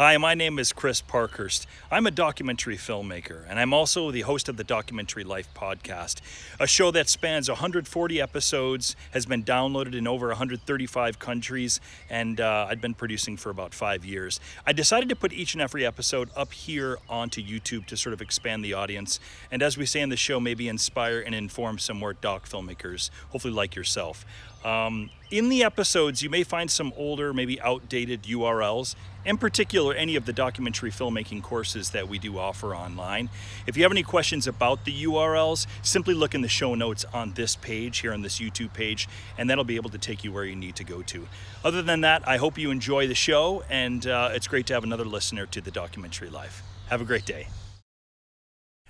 Hi, my name is Chris Parkhurst. I'm a documentary filmmaker, and I'm also the host of the Documentary Life podcast, a show that spans 140 episodes, has been downloaded in over 135 countries, and I've been producing for about 5 years. I decided to put each and every episode up here onto YouTube to sort of expand the audience, and as we say in the show, maybe inspire and inform some more doc filmmakers, hopefully like yourself. In the episodes, you may find some older, maybe outdated URLs, in particular any of the documentary filmmaking courses that we do offer online. If you have any questions about the URLs, simply look in the show notes on this page, here on this YouTube page, and that'll be able to take you where you need to go to. Other than that, I hope you enjoy the show, and it's great to have another listener to the Documentary Life. Have a great day.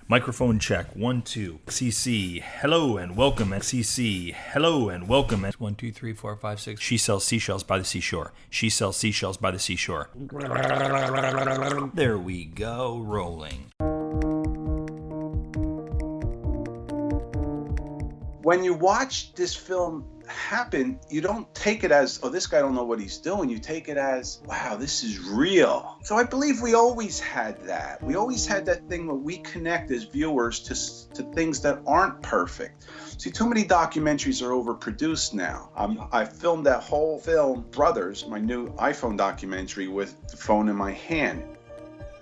Microphone check, 1, 2. XCC, hello and welcome. XCC, hello and welcome. 1, 2, 3, 4, 5, 6. She sells seashells by the seashore. She sells seashells by the seashore. There we go, rolling. When you watch this film happen, you don't take it as, oh, this guy don't know what he's doing. You take it as, wow, this is real. So I believe we always had that. We always had that thing where we connect as viewers to things that aren't perfect. See, too many documentaries are overproduced now. I filmed that whole film, Brothers, my new iPhone documentary, with the phone in my hand.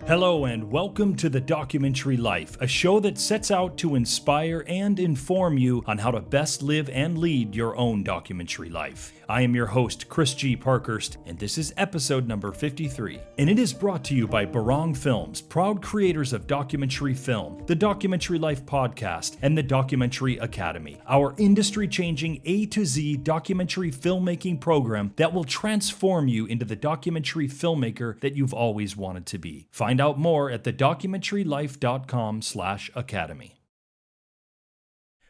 Hello and welcome to The Documentary Life, a show that sets out to inspire and inform you on how to best live and lead your own documentary life. I am your host, Chris G. Parkhurst, and this is episode number 53. And it is brought to you by Barong Films, proud creators of documentary film, the Documentary Life podcast, and the Documentary Academy, our industry-changing A to Z documentary filmmaking program that will transform you into the documentary filmmaker that you've always wanted to be. Find out more at thedocumentarylife.com/academy.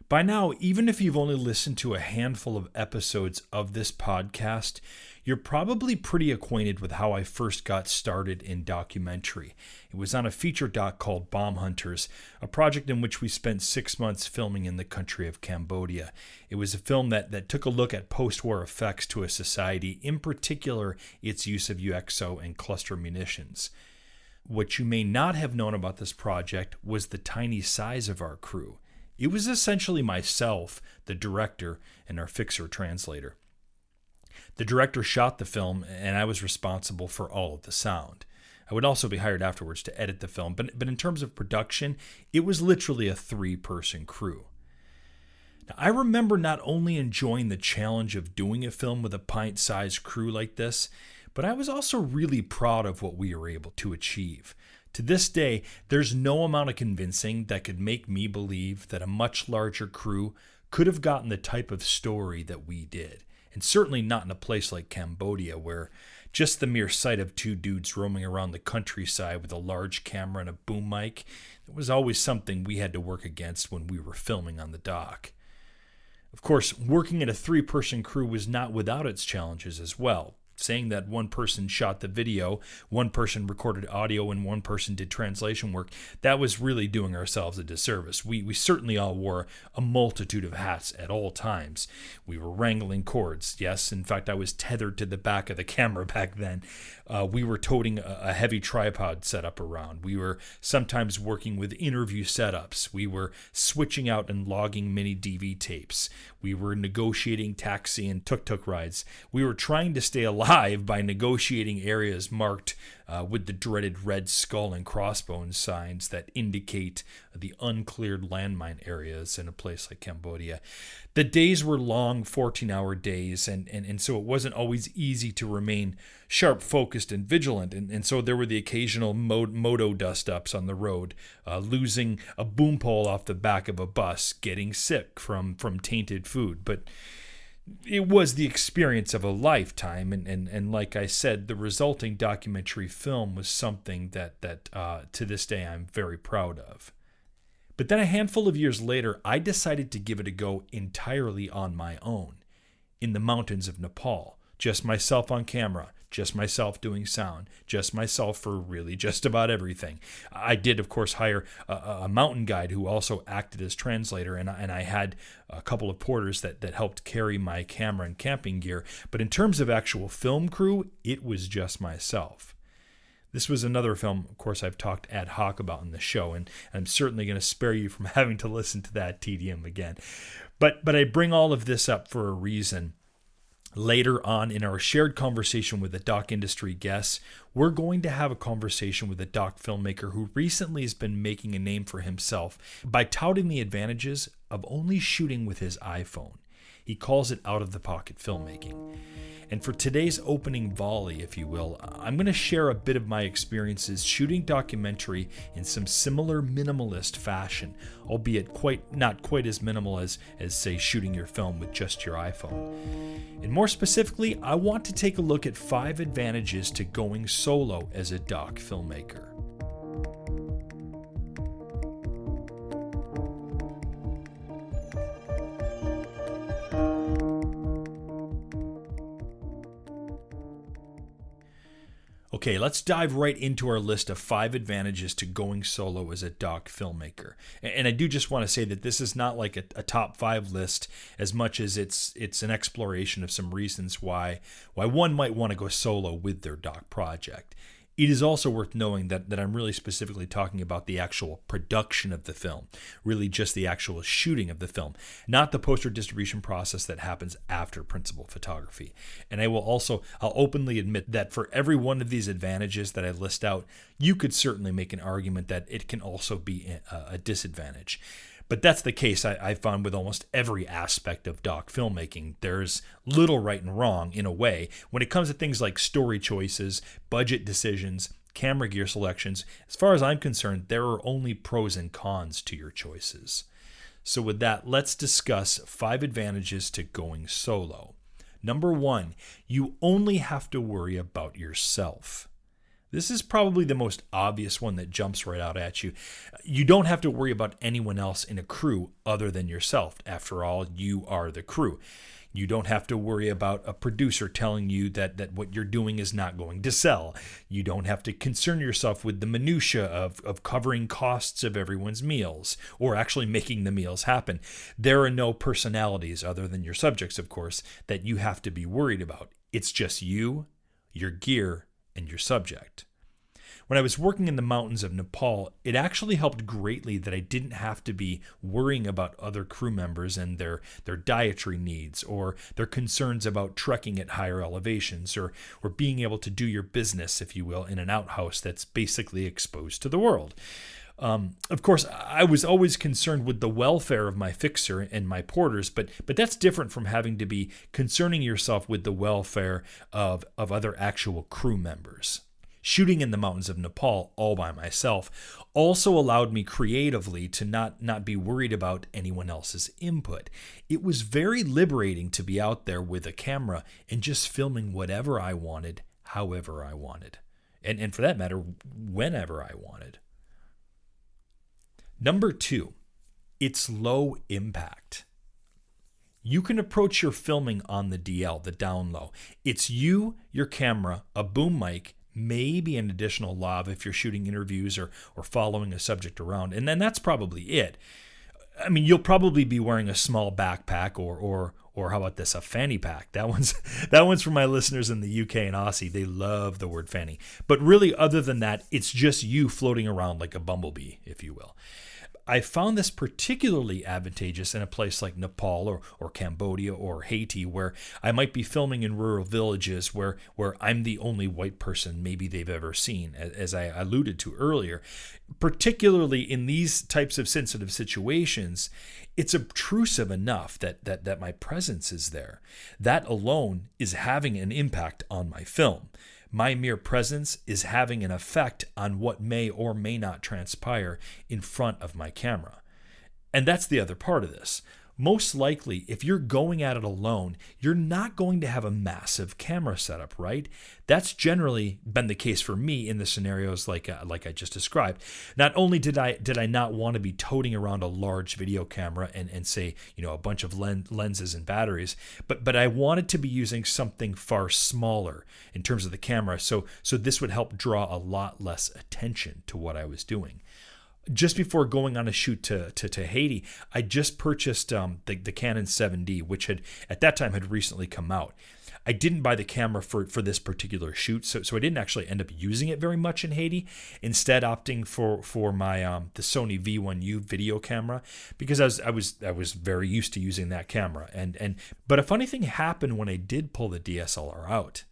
By now, even if you've only listened to a handful of episodes of this podcast, you're probably pretty acquainted with how I first got started in documentary. It was on a feature doc called Bomb Hunters, a project in which we spent 6 months filming in the country of Cambodia. It was a film that took a look at post-war effects to a society, in particular its use of UXO and cluster munitions. What you may not have known about this project was the tiny size of our crew. It was essentially myself, the director, and our fixer translator. The director shot the film, and I was responsible for all of the sound. I would also be hired afterwards to edit the film, but in terms of production, it was literally a 3-person crew. Now, I remember not only enjoying the challenge of doing a film with a pint-sized crew like this, but I was also really proud of what we were able to achieve. To this day, there's no amount of convincing that could make me believe that a much larger crew could have gotten the type of story that we did. And certainly not in a place like Cambodia, where just the mere sight of 2 dudes roaming around the countryside with a large camera and a boom mic, it was always something we had to work against when we were filming on the dock. Of course, working at a 3-person crew was not without its challenges as well. Saying that 1 person shot the video, 1 person recorded audio, and 1 person did translation work, that was really doing ourselves a disservice. We certainly all wore a multitude of hats at all times. We were wrangling cords. Yes, in fact, I was tethered to the back of the camera back then. We were toting a heavy tripod setup around. We were sometimes working with interview setups. We were switching out and logging mini DV tapes. We were negotiating taxi and tuk-tuk rides. We were trying to stay alive by negotiating areas marked with the dreaded red skull and crossbones signs that indicate the uncleared landmine areas in a place like Cambodia. The days were long, 14-hour days, and so it wasn't always easy to remain sharp, focused, and vigilant, and so there were the occasional moto dust-ups on the road, losing a boom pole off the back of a bus, getting sick from tainted food, but it was the experience of a lifetime, and like I said, the resulting documentary film was something that to this day I'm very proud of. But then a handful of years later, I decided to give it a go entirely on my own, in the mountains of Nepal, just myself on camera, just myself doing sound, just myself for really just about everything. I did, of course, hire a mountain guide who also acted as translator, and I had a couple of porters that helped carry my camera and camping gear. But in terms of actual film crew, it was just myself. This was another film, of course, I've talked ad hoc about in the show, and I'm certainly going to spare you from having to listen to that tedium again. But I bring all of this up for a reason. Later on in our shared conversation with the doc industry guests, we're going to have a conversation with a doc filmmaker who recently has been making a name for himself by touting the advantages of only shooting with his iPhone. He calls it out-of-the-pocket filmmaking. And for today's opening volley, if you will, I'm going to share a bit of my experiences shooting documentary in some similar minimalist fashion, albeit not quite as minimal as say, shooting your film with just your iPhone. And more specifically, I want to take a look at 5 advantages to going solo as a doc filmmaker. Okay, let's dive right into our list of 5 advantages to going solo as a doc filmmaker. And I do just want to say that this is not like a top 5 list as much as it's an exploration of some reasons why one might want to go solo with their doc project. It is also worth knowing that I'm really specifically talking about the actual production of the film, really just the actual shooting of the film, not the post-distribution process that happens after principal photography. And I'll openly admit that for every one of these advantages that I list out, you could certainly make an argument that it can also be a disadvantage. But that's the case I found with almost every aspect of doc filmmaking. There's little right and wrong in a way. When it comes to things like story choices, budget decisions, camera gear selections, as far as I'm concerned, there are only pros and cons to your choices. So with that, let's discuss 5 advantages to going solo. Number 1, you only have to worry about yourself. This is probably the most obvious one that jumps right out at you. You don't have to worry about anyone else in a crew other than yourself. After all, you are the crew. You don't have to worry about a producer telling you that what you're doing is not going to sell. You don't have to concern yourself with the minutia of covering costs of everyone's meals or actually making the meals happen. There are no personalities other than your subjects, of course, that you have to be worried about. It's just you, your gear, and your subject. When I was working in the mountains of Nepal, it actually helped greatly that I didn't have to be worrying about other crew members and their dietary needs or their concerns about trekking at higher elevations or being able to do your business, if you will, in an outhouse that's basically exposed to the world. Of course, I was always concerned with the welfare of my fixer and my porters, but that's different from having to be concerning yourself with the welfare of other actual crew members. Shooting in the mountains of Nepal all by myself also allowed me creatively to not be worried about anyone else's input. It was very liberating to be out there with a camera and just filming whatever I wanted, however I wanted, and for that matter, whenever I wanted. Number 2, it's low impact. You can approach your filming on the DL, the down low. It's you, your camera, a boom mic, maybe an additional lav if you're shooting interviews or following a subject around, and then that's probably it. I mean, you'll probably be wearing a small backpack or how about this, a fanny pack. That one's for my listeners in the UK and Aussie. They love the word fanny. But really, other than that, it's just you floating around like a bumblebee, if you will. I found this particularly advantageous in a place like Nepal or Cambodia or Haiti, where I might be filming in rural villages where I'm the only white person maybe they've ever seen, as I alluded to earlier. Particularly in these types of sensitive situations, it's obtrusive enough that my presence is there. That alone is having an impact on my film. My mere presence is having an effect on what may or may not transpire in front of my camera. And that's the other part of this. Most likely, if you're going at it alone, you're not going to have a massive camera setup, right? That's generally been the case for me in the scenarios like I just described. Not only did I not want to be toting around a large video camera and say, a bunch of lenses and batteries, but I wanted to be using something far smaller in terms of the camera, so this would help draw a lot less attention to what I was doing. Just before going on a shoot to Haiti, I just purchased the Canon 7D, which at that time had recently come out. I didn't buy the camera for this particular shoot, so I didn't actually end up using it very much in Haiti. Instead, opting for my the Sony V1U video camera, because I was very used to using that camera. But a funny thing happened when I did pull the DSLR out.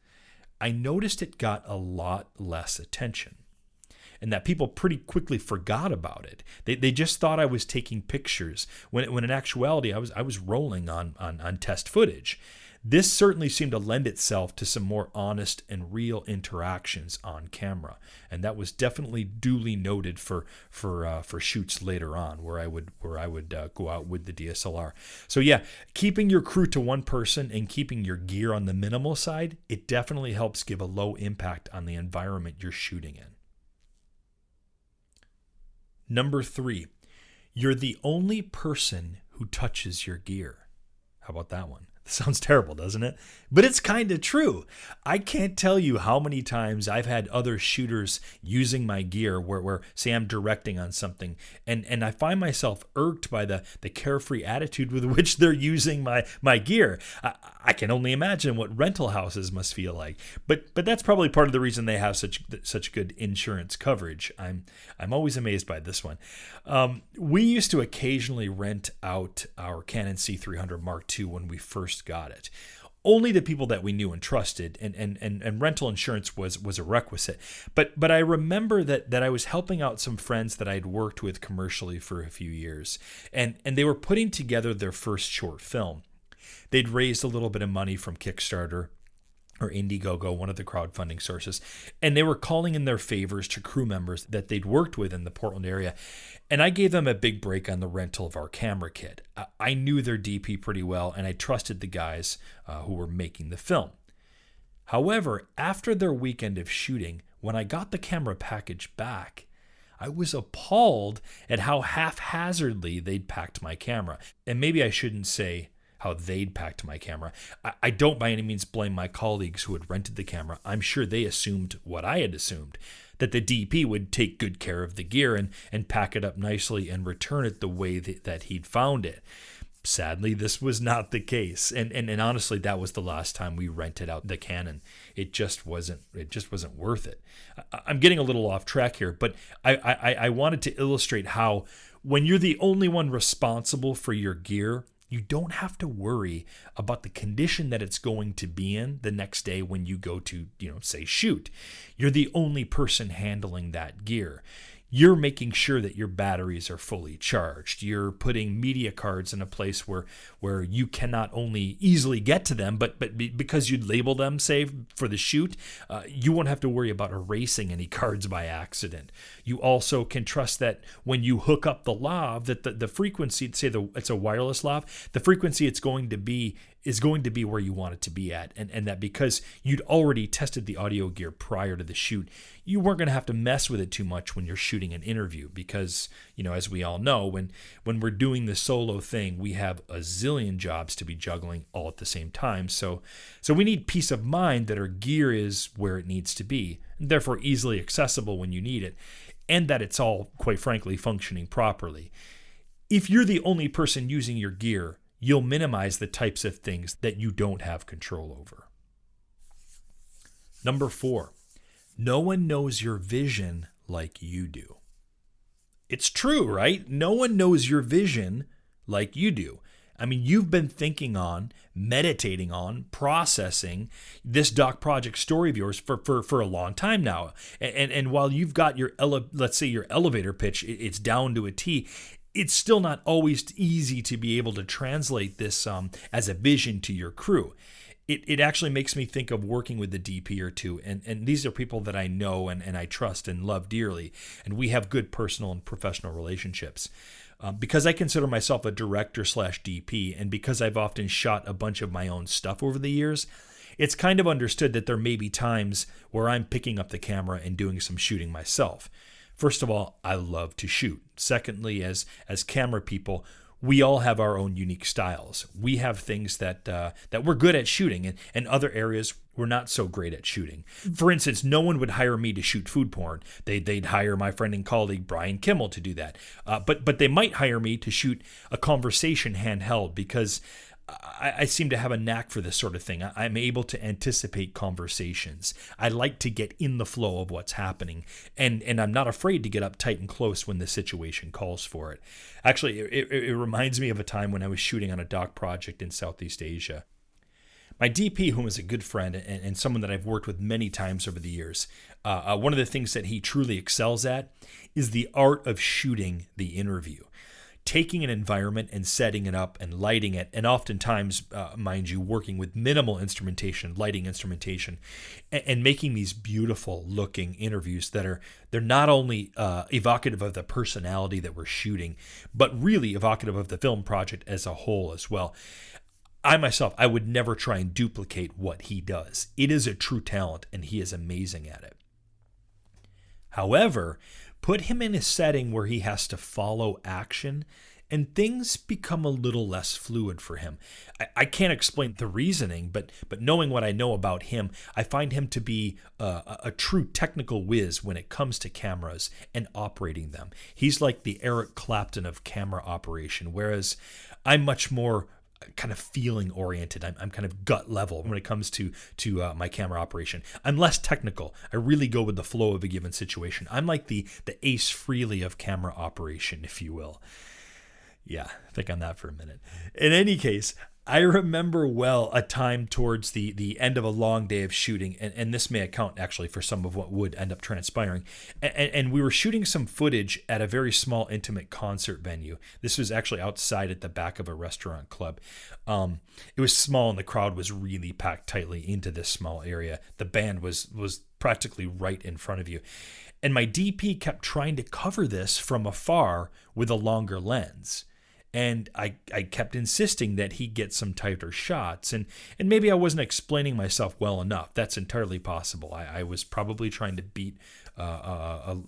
I noticed it got a lot less attention, and that people pretty quickly forgot about it. They just thought I was taking pictures when in actuality I was rolling on test footage. This certainly seemed to lend itself to some more honest and real interactions on camera, and that was definitely duly noted for shoots later on where I would go out with the DSLR. So yeah, keeping your crew to one person and keeping your gear on the minimal side, it definitely helps give a low impact on the environment you're shooting in. Number 3, you're the only person who touches your gear. How about that one? Sounds terrible, doesn't it? But it's kind of true. I can't tell you how many times I've had other shooters using my gear where say I'm directing on something, and I find myself irked by the carefree attitude with which they're using my gear. I can only imagine what rental houses must feel like. But that's probably part of the reason they have such good insurance coverage. I'm always amazed by this one. We used to occasionally rent out our Canon C300 Mark II when we first got it, only to people that we knew and trusted, and rental insurance was a requisite. But I remember that I was helping out some friends that I'd worked with commercially for a few years, and they were putting together their first short film. They'd raised a little bit of money from Kickstarter or Indiegogo, one of the crowdfunding sources, and they were calling in their favors to crew members that they'd worked with in the Portland area. And I gave them a big break on the rental of our camera kit. I knew their DP pretty well, and I trusted the guys who were making the film. However, after their weekend of shooting, when I got the camera package back, I was appalled at how haphazardly they'd packed my camera. And maybe I shouldn't say how they'd packed my camera. I don't by any means blame my colleagues who had rented the camera. I'm sure they assumed what I had assumed, that the DP would take good care of the gear and pack it up nicely and return it the way that he'd found it. Sadly, this was not the case. And honestly, that was the last time we rented out the Canon. It just wasn't worth it. I'm getting a little off track here, but I wanted to illustrate how when you're the only one responsible for your gear, you don't have to worry about the condition that it's going to be in the next day when you go to, say, shoot. You're the only person handling that gear. You're making sure that your batteries are fully charged. You're putting media cards in a place where you cannot only easily get to them, but because you'd label them, say, for the shoot, you won't have to worry about erasing any cards by accident. You also can trust that when you hook up the lav, that the frequency, say it's a wireless lav, the frequency it's going to be is going to be where you want it to be at, and that because you'd already tested the audio gear prior to the shoot, you weren't going to have to mess with it too much when you're shooting an interview because, as we all know, when we're doing the solo thing, we have a zillion jobs to be juggling all at the same time. So we need peace of mind that our gear is where it needs to be, and therefore easily accessible when you need it, and that it's all, quite frankly, functioning properly. If you're the only person using your gear, you'll minimize the types of things that you don't have control over. Number 4, no one knows your vision like you do. It's true, right? No one knows your vision like you do. I mean, you've been thinking on, meditating on, processing this Doc project story of yours for a long time now. And while you've got your elevator pitch, it's down to a T, it's still not always easy to be able to translate this as a vision to your crew. It actually makes me think of working with the DP or two, and these are people that I know and I trust and love dearly, and we have good personal and professional relationships. Because I consider myself a director/DP, and because I've often shot a bunch of my own stuff over the years, it's kind of understood that there may be times where I'm picking up the camera and doing some shooting myself. First of all, I love to shoot. Secondly, as camera people, we all have our own unique styles. We have things that we're good at shooting, and other areas we're not so great at shooting. For instance, no one would hire me to shoot food porn. They'd hire my friend and colleague Brian Kimmel to do that. But they might hire me to shoot a conversation handheld because I seem to have a knack for this sort of thing. I'm able to anticipate conversations. I like to get in the flow of what's happening, and I'm not afraid to get up tight and close when the situation calls for it. Actually, it reminds me of a time when I was shooting on a doc project in Southeast Asia. My DP, whom is a good friend and someone that I've worked with many times over the years, one of the things that he truly excels at is the art of shooting the interview. Taking an environment and setting it up and lighting it, and oftentimes, mind you, working with minimal instrumentation, lighting instrumentation, and making these beautiful looking interviews they're not only evocative of the personality that we're shooting, but really evocative of the film project as a whole as well. I would never try and duplicate what he does. It is a true talent, and he is amazing at it. However, put him in a setting where he has to follow action, and things become a little less fluid for him. I can't explain the reasoning, but knowing what I know about him, I find him to be a true technical whiz when it comes to cameras and operating them. He's like the Eric Clapton of camera operation, whereas I'm much more kind of feeling oriented. I'm kind of gut level when it comes to my camera operation. I'm less technical. I really go with the flow of a given situation. I'm like the Ace Frehley of camera operation, if you will. Yeah, think on that for a minute. In any case, I remember well a time towards the end of a long day of shooting, and this may account actually for some of what would end up transpiring. And we were shooting some footage at a very small, intimate concert venue. This was actually outside at the back of a restaurant club. It was small, and the crowd was really packed tightly into this small area. The band was practically right in front of you. And my DP kept trying to cover this from afar with a longer lens. And I kept insisting that he get some tighter shots. And maybe I wasn't explaining myself well enough. That's entirely possible. I was probably trying to beat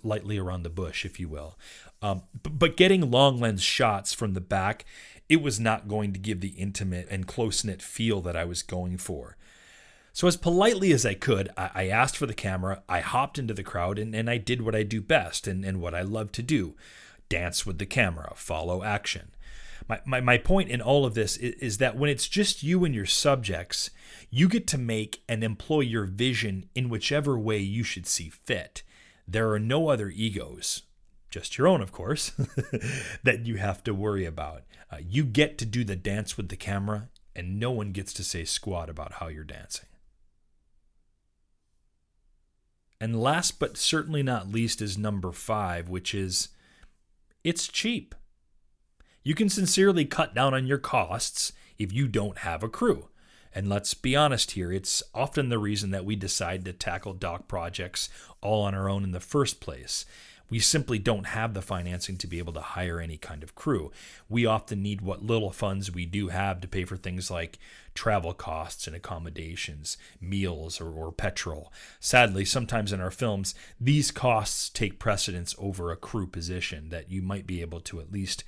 lightly around the bush, if you will. But getting long lens shots from the back, it was not going to give the intimate and close-knit feel that I was going for. So as politely as I could, I asked for the camera, I hopped into the crowd, and I did what I do best and what I love to do. Dance with the camera, follow action. My point in all of this is that when it's just you and your subjects, you get to make and employ your vision in whichever way you should see fit. There are no other egos, just your own, of course, that you have to worry about. You get to do the dance with the camera, and no one gets to say squat about how you're dancing. And last but certainly not least is number 5, which is it's cheap. You can sincerely cut down on your costs if you don't have a crew. And let's be honest here, it's often the reason that we decide to tackle doc projects all on our own in the first place. We simply don't have the financing to be able to hire any kind of crew. We often need what little funds we do have to pay for things like travel costs and accommodations, meals, or petrol. Sadly, sometimes in our films, these costs take precedence over a crew position that you might be able to at least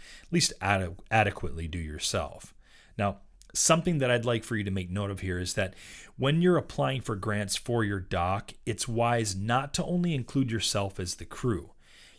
adequately do yourself. Now, something that I'd like for you to make note of here is that when you're applying for grants for your doc, it's wise not to only include yourself as the crew.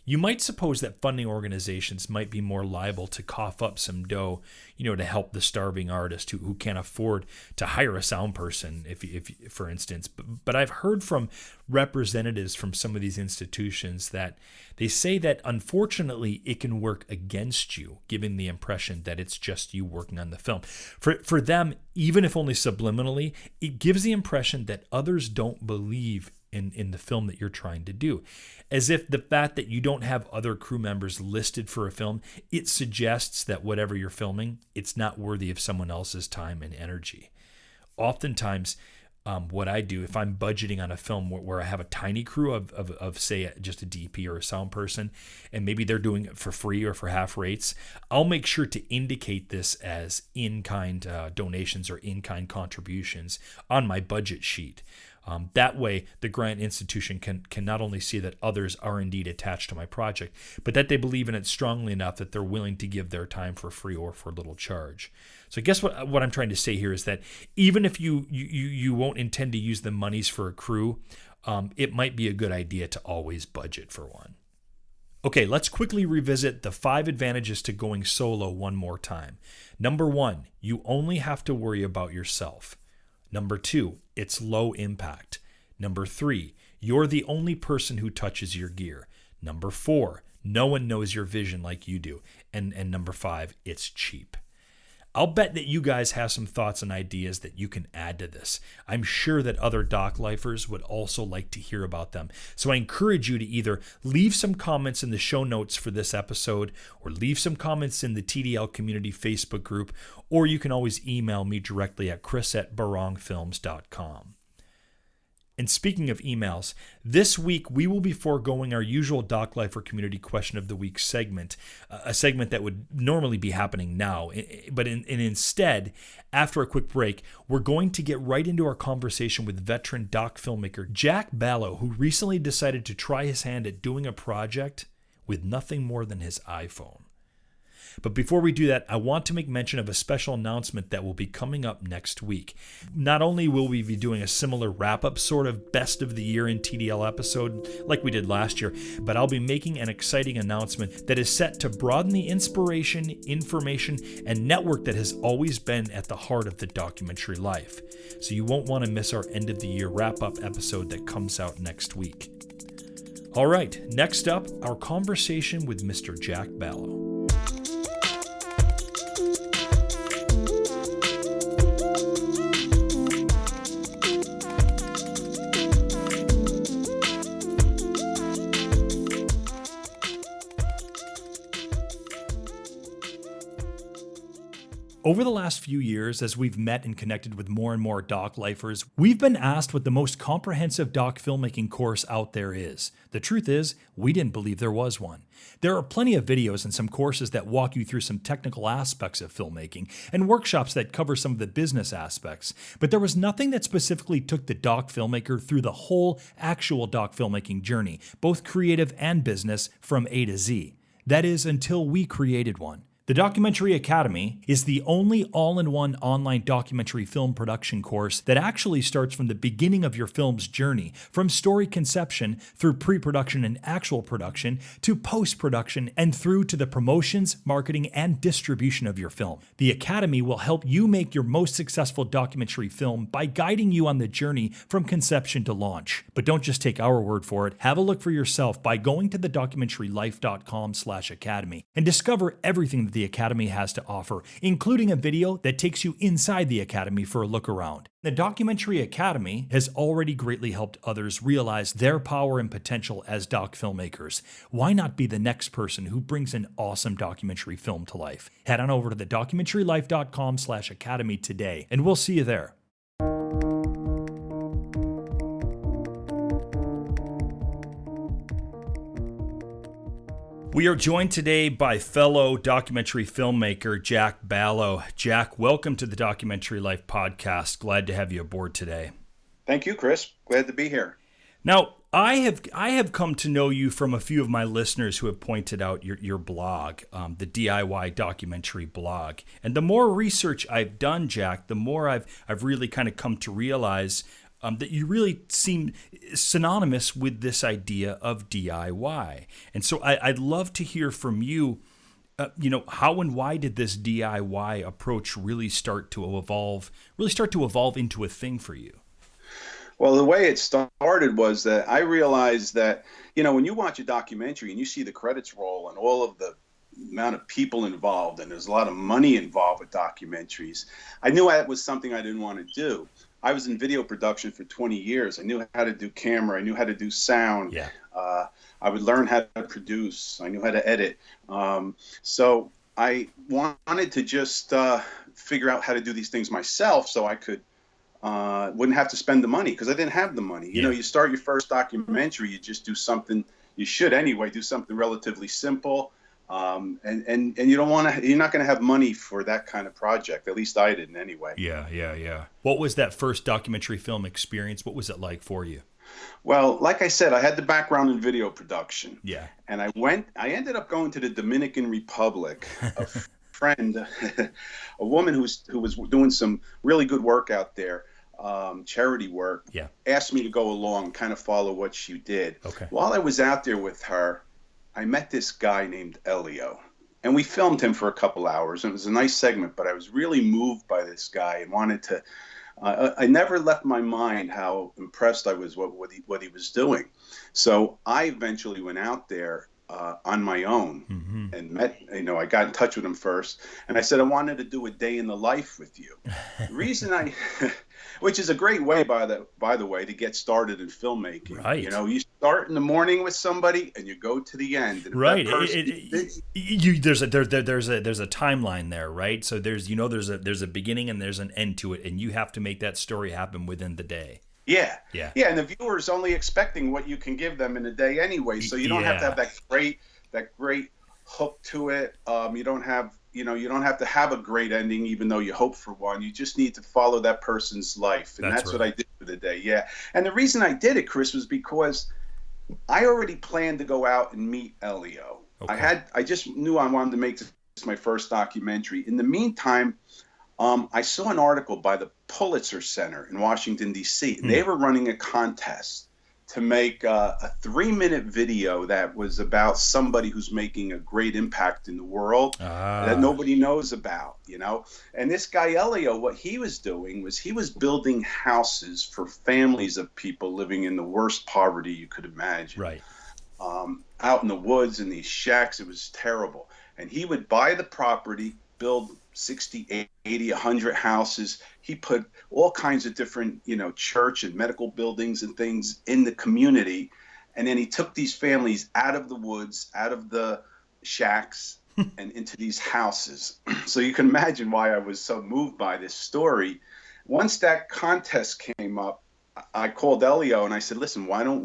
You might suppose that funding organizations might be more liable to cough up some dough, to help the starving artist who can't afford to hire a sound person, if for instance. But I've heard from representatives from some of these institutions that they say that unfortunately it can work against you, giving the impression that it's just you working on the film. For them, even if only subliminally, it gives the impression that others don't believe in the film that you're trying to do. As if the fact that you don't have other crew members listed for a film, it suggests that whatever you're filming, it's not worthy of someone else's time and energy. Oftentimes, what I do, if I'm budgeting on a film where I have a tiny crew of say, just a DP or a sound person, and maybe they're doing it for free or for half rates, I'll make sure to indicate this as in-kind donations or in-kind contributions on my budget sheet. That way, the grant institution can not only see that others are indeed attached to my project, but that they believe in it strongly enough that they're willing to give their time for free or for little charge. So I guess what I'm trying to say here is that even if you won't intend to use the monies for a crew, it might be a good idea to always budget for one. Okay, let's quickly revisit the 5 advantages to going solo one more time. Number 1, you only have to worry about yourself. Number 2, it's low impact. Number 3, you're the only person who touches your gear. Number 4, no one knows your vision like you do. And number 5, it's cheap. I'll bet that you guys have some thoughts and ideas that you can add to this. I'm sure that other doc lifers would also like to hear about them. So I encourage you to either leave some comments in the show notes for this episode, or leave some comments in the TDL Community Facebook group, or you can always email me directly at chris@barongfilms.com. And speaking of emails, this week we will be foregoing our usual Doc Lifer Community Question of the Week segment, a segment that would normally be happening now. But instead, after a quick break, we're going to get right into our conversation with veteran Doc filmmaker Jack Ballo, who recently decided to try his hand at doing a project with nothing more than his iPhone. But before we do that, I want to make mention of a special announcement that will be coming up next week. Not only will we be doing a similar wrap-up sort of best of the year in TDL episode like we did last year, but I'll be making an exciting announcement that is set to broaden the inspiration, information, and network that has always been at the heart of the documentary life. So you won't want to miss our end of the year wrap-up episode that comes out next week. All right, next up, our conversation with Mr. Jack Ballo. Over the last few years, as we've met and connected with more and more doc lifers, we've been asked what the most comprehensive doc filmmaking course out there is. The truth is, we didn't believe there was one. There are plenty of videos and some courses that walk you through some technical aspects of filmmaking and workshops that cover some of the business aspects, but there was nothing that specifically took the doc filmmaker through the whole actual doc filmmaking journey, both creative and business, from A to Z. That is, until we created one. The Documentary Academy is the only all-in-one online documentary film production course that actually starts from the beginning of your film's journey, from story conception through pre-production and actual production to post-production and through to the promotions, marketing, and distribution of your film. The Academy will help you make your most successful documentary film by guiding you on the journey from conception to launch. But don't just take our word for it. Have a look for yourself by going to thedocumentarylife.com/academy and discover everything that the Academy has to offer, including a video that takes you inside the Academy for a look around. The Documentary Academy has already greatly helped others realize their power and potential as doc filmmakers. Why not be the next person who brings an awesome documentary film to life? Head on over to thedocumentarylife.com/academy today, and we'll see you there. We are joined today by fellow documentary filmmaker Jack Ballo. Jack, welcome to the Documentary Life podcast. Glad to have you aboard today. Thank you, Chris. Glad to be here. Now, I have come to know you from a few of my listeners who have pointed out your blog, the DIY documentary blog. And the more research I've done, Jack, the more I've really kind of come to realize that you really seem synonymous with this idea of DIY. And so I'd love to hear from you, how and why did this DIY approach really start to evolve into a thing for you? Well, the way it started was that I realized that, when you watch a documentary and you see the credits roll and all of the amount of people involved, and there's a lot of money involved with documentaries, I knew that was something I didn't want to do. I was in video production for 20 years. I knew how to do camera. I knew how to do sound. Yeah. I would learn how to produce. I knew how to edit. So I wanted to just figure out how to do these things myself so I could wouldn't have to spend the money, because I didn't have the money. You start your first documentary, you just do something, you should anyway, do something relatively simple. And you don't want to, you're not going to have money for that kind of project. At least I didn't anyway. Yeah. What was that first documentary film experience? What was it like for you? Well, like I said, I had the background in video production. Yeah. And I ended up going to the Dominican Republic. A friend, a woman who was doing some really good work out there, charity work, asked me to go along, kind of follow what she did. Okay. While I was out there with her, I met this guy named Elio, and we filmed him for a couple hours. And it was a nice segment, but I was really moved by this guy and wanted to. I never left my mind how impressed I was what he was doing. So I eventually went out there on my own and met. I got in touch with him first, and I said I wanted to do a day in the life with you. The reason which is a great way, by the way, to get started in filmmaking. Right. You start in the morning with somebody and you go to the end. And right. There's a timeline there, right? So there's a beginning and there's an end to it, and you have to make that story happen within the day. Yeah. And the viewer's only expecting what you can give them in a day anyway. So you don't have to have that great hook to it. You don't have to have a great ending, even though you hope for one. You just need to follow that person's life. And that's right. What I did for the day. Yeah. And the reason I did it, Chris, was because I already planned to go out and meet Elio. Okay. I just knew I wanted to make this my first documentary. In the meantime, I saw an article by the Pulitzer Center in Washington, D.C. They were running a contest to make a 3-minute video that was about somebody who's making a great impact in the world that nobody knows about, And this guy, Elio, what he was doing was he was building houses for families of people living in the worst poverty you could imagine. Right. Out in the woods in these shacks. It was terrible. And he would buy the property, build 60, 80, 100 houses. He put all kinds of different, church and medical buildings and things in the community. And then he took these families out of the woods, out of the shacks, and into these houses. So you can imagine why I was so moved by this story. Once that contest came up, I called Elio and I said, listen, why don't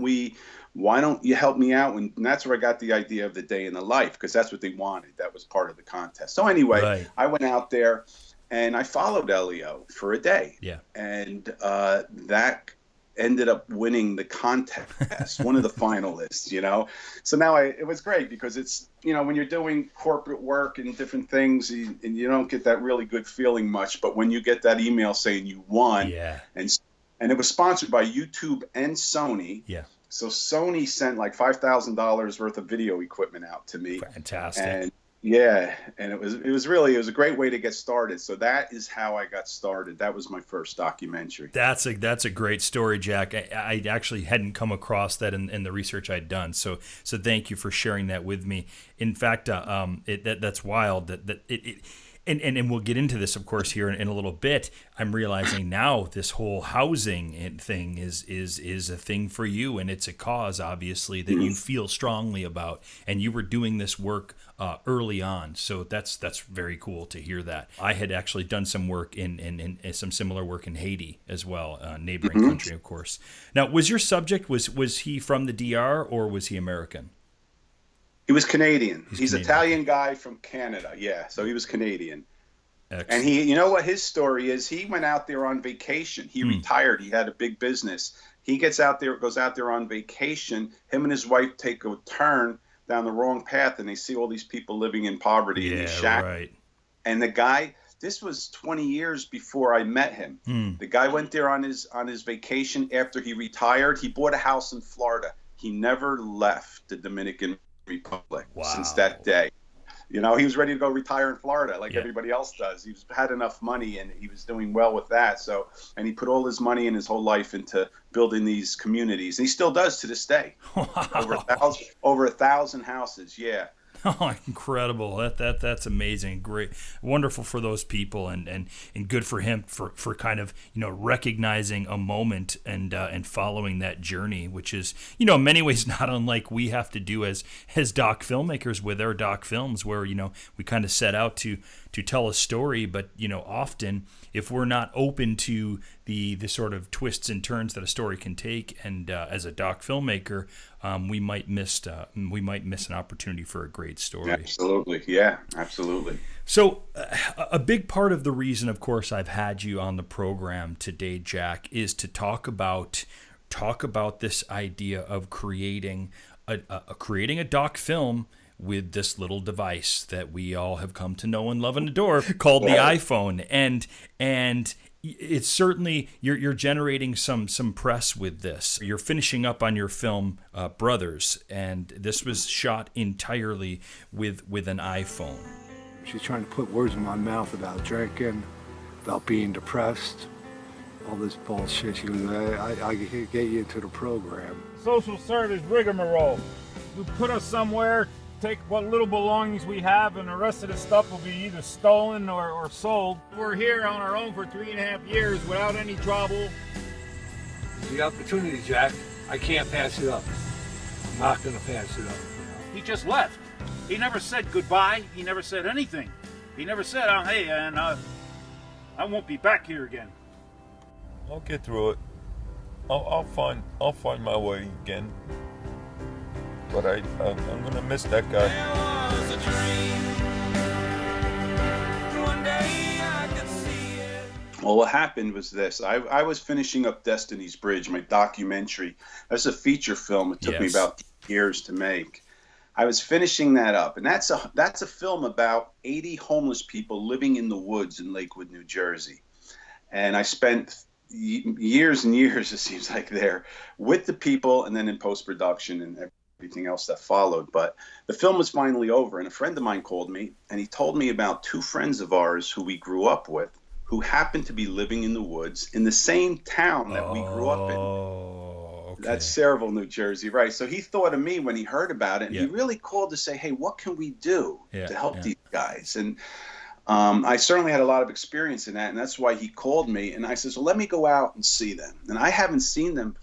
you help me out? And that's where I got the idea of the day in the life, because that's what they wanted. That was part of the contest. So anyway, right. I went out there and I followed Elio for a day. Yeah. And that ended up winning the contest, one of the finalists, So now it was great because it's, when you're doing corporate work and different things and you don't get that really good feeling much, but when you get that email saying you won, and it was sponsored by YouTube and Sony. Yeah. So Sony sent like $5,000 worth of video equipment out to me. Fantastic. And and it was a great way to get started. So that is how I got started. That was my first documentary. That's a great story, Jack. I actually hadn't come across that in the research I'd done. So thank you for sharing that with me. In fact, that's wild And we'll get into this, of course, here in a little bit. I'm realizing now this whole housing thing is a thing for you, and it's a cause, obviously, that you feel strongly about. And you were doing this work early on, so that's very cool to hear that. I had actually done some work in some similar work in Haiti as well, neighboring country, of course. Now, was your subject was he from the DR or was he American? He was Canadian. He's Canadian. Italian guy from Canada. Yeah, so he was Canadian. Excellent. And he, what his story is, he went out there on vacation. He retired. He had a big business. He goes out there on vacation. Him and his wife take a turn down the wrong path, and they see all these people living in poverty in these shacks. Right. And the guy, this was 20 years before I met him. The guy went there on his vacation after he retired. He bought a house in Florida. He never left the Dominican Republic since that day. He was ready to go retire in Florida like everybody else does. He had enough money and he was doing well with that. So, and he put all his money and his whole life into building these communities. And he still does to this day. Wow. Over 1,000 houses. Yeah. Oh, incredible. That's amazing. Great. Wonderful for those people and good for him for kind of, recognizing a moment and following that journey, which is, in many ways not unlike we have to do as doc filmmakers with our doc films, where, we kind of set out to tell a story, but, often if we're not open to the sort of twists and turns that a story can take, and as a doc filmmaker, we might miss an opportunity for a great story. Absolutely, yeah, absolutely. So, a big part of the reason, of course, I've had you on the program today, Jack, is to talk about this idea of creating a doc film with this little device that we all have come to know and love and adore called the iPhone. And It's certainly you're generating some press with this. You're finishing up on your film Brothers, and this was shot entirely with an iPhone. She's trying to put words in my mouth about drinking, about being depressed, all this bullshit. She goes, I can get you into the program. Social service rigmarole. You put us somewhere, take what little belongings we have, and the rest of the stuff will be either stolen or sold. We're here on our own for 3.5 years without any trouble. The opportunity, Jack, I can't pass it up. I'm not going to pass it up. He just left. He never said goodbye. He never said anything. He never said, oh, hey, and I won't be back here again. I'll get through it. I'll find my way again. But I'm gonna miss that guy. There was a dream. One day I could see it. Well, what happened was this. I was finishing up Destiny's Bridge, my documentary. That's a feature film. It took me about years to make. I was finishing that up, and that's a film about 80 homeless people living in the woods in Lakewood, New Jersey. And I spent years and years, it seems like, there with the people, and then in post-production and everything else that followed. But the film was finally over, and a friend of mine called me, and he told me about two friends of ours who we grew up with, who happened to be living in the woods in the same town that we grew up in. Okay. That's Sayreville, New Jersey, right? So he thought of me when he heard about it, and he really called to say, hey, what can we do to help these guys? And I certainly had a lot of experience in that, and that's why he called me. And I said, well, let me go out and see them. And I haven't seen them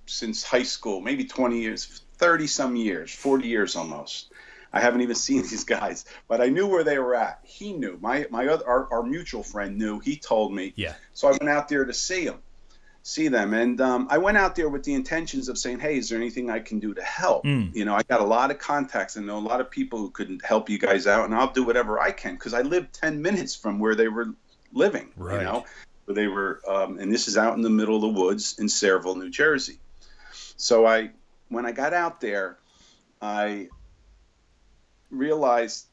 since high school, maybe 20 years, 30-some years, 40 years almost. I haven't even seen these guys, but I knew where they were at. He knew. Our mutual friend knew. He told me. Yeah. So I went out there to see them. And I went out there with the intentions of saying, hey, is there anything I can do to help? You know, I got a lot of contacts and know a lot of people who could help you guys out, and I'll do whatever I can, because I live 10 minutes from where they were living, you know, where they were. And this is out in the middle of the woods in Sayreville, New Jersey. So when I got out there, I realized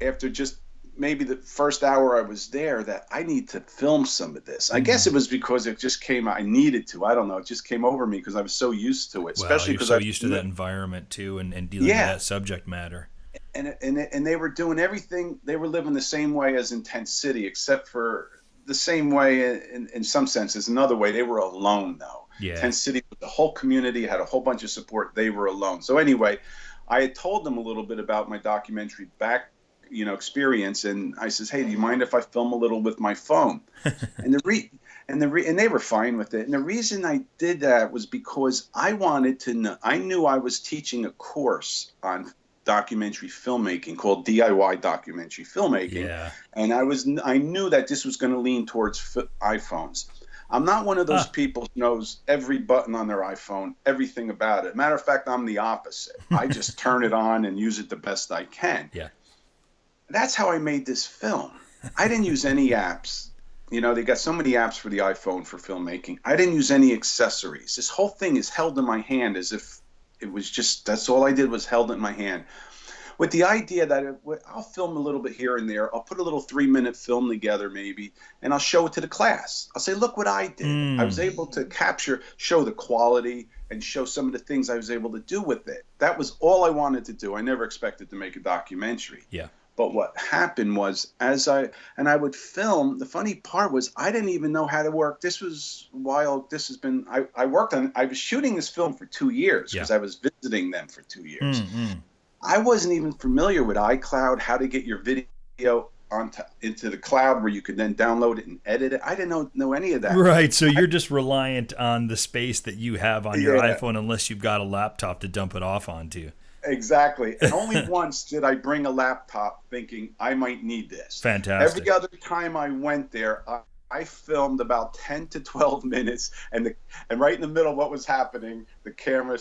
after just maybe the first hour I was there that I need to film some of this. I guess it was because it just came, I needed to. I don't know. It just came over me because I was so used to it. Especially because you're so used to that environment too, and dealing with that subject matter. And they were doing everything. They were living the same way as in Tent City, except for the same way in some senses. Another way, they were alone though. Yeah. Tent City, the whole community had a whole bunch of support. They were alone. So anyway, I had told them a little bit about my documentary experience, and I says, hey, do you mind if I film a little with my phone? and they were fine with it. And the reason I did that was because I wanted to know. I knew I was teaching a course on documentary filmmaking called DIY documentary filmmaking. Yeah. And I knew that this was going to lean towards iPhones. I'm not one of those people who knows every button on their iPhone, everything about it. Matter of fact, I'm the opposite. I just turn it on and use it the best I can. Yeah. That's how I made this film. I didn't use any apps. You know, they got so many apps for the iPhone for filmmaking. I didn't use any accessories. This whole thing is held in my hand as if it was just, that's all I did was held it in my hand. With the idea that I'll film a little bit here and there. I'll put a little 3-minute film together maybe, and I'll show it to the class. I'll say, look what I did. I was able to show the quality and show some of the things I was able to do with it. That was all I wanted to do. I never expected to make a documentary. Yeah. But what happened was I would film, the funny part was I didn't even know how to work. This was while this has been, I was shooting this film for 2 years because I was visiting them for 2 years. I wasn't even familiar with iCloud, how to get your video into the cloud where you could then download it and edit it. I didn't know any of that. Right, so you're just reliant on the space that you have on your iPhone unless you've got a laptop to dump it off onto. Exactly. And only once did I bring a laptop thinking I might need this. Fantastic. Every other time I went there, I filmed about 10 to 12 minutes, and right in the middle of what was happening, the camera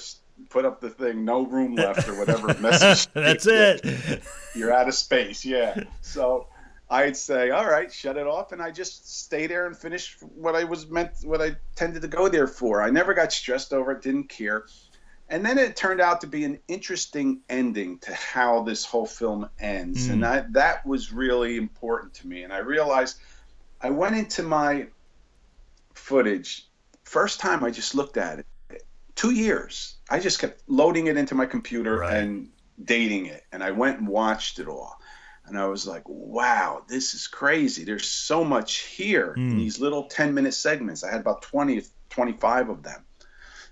put up the thing, no room left or whatever message. That's it. You're out of space, yeah. So I'd say, all right, shut it off, and I just stay there and finish what I tended to go there for. I never got stressed over it, didn't care. And then it turned out to be an interesting ending to how this whole film ends. And that was really important to me. And I realized I went into my footage. First time I just looked at it. 2 years. I just kept loading it into my computer Right. and dating it. And I went and watched it all. And I was like, wow, this is crazy. There's so much here in these little 10-minute segments. I had about 20, 25 of them.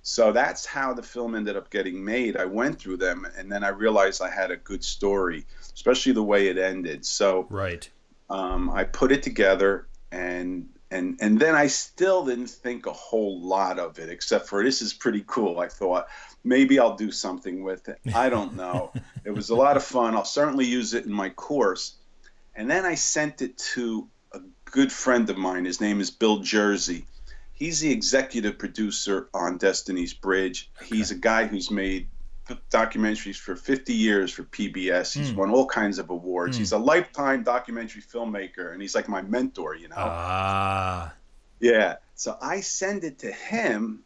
So that's how the film ended up getting made. I went through them, and then I realized I had a good story, especially the way it ended. So Right. I put it together, and then I still didn't think a whole lot of it, except for this is pretty cool. I thought maybe I'll do something with it. I don't know. It was a lot of fun. I'll certainly use it in my course. And then I sent it to a good friend of mine. His name is Bill Jersey. He's the executive producer on Destiny's Bridge. Okay. He's a guy who's made documentaries for 50 years for PBS. He's won all kinds of awards. He's a lifetime documentary filmmaker, and he's like my mentor, you know? Ah. Yeah. So I send it to him,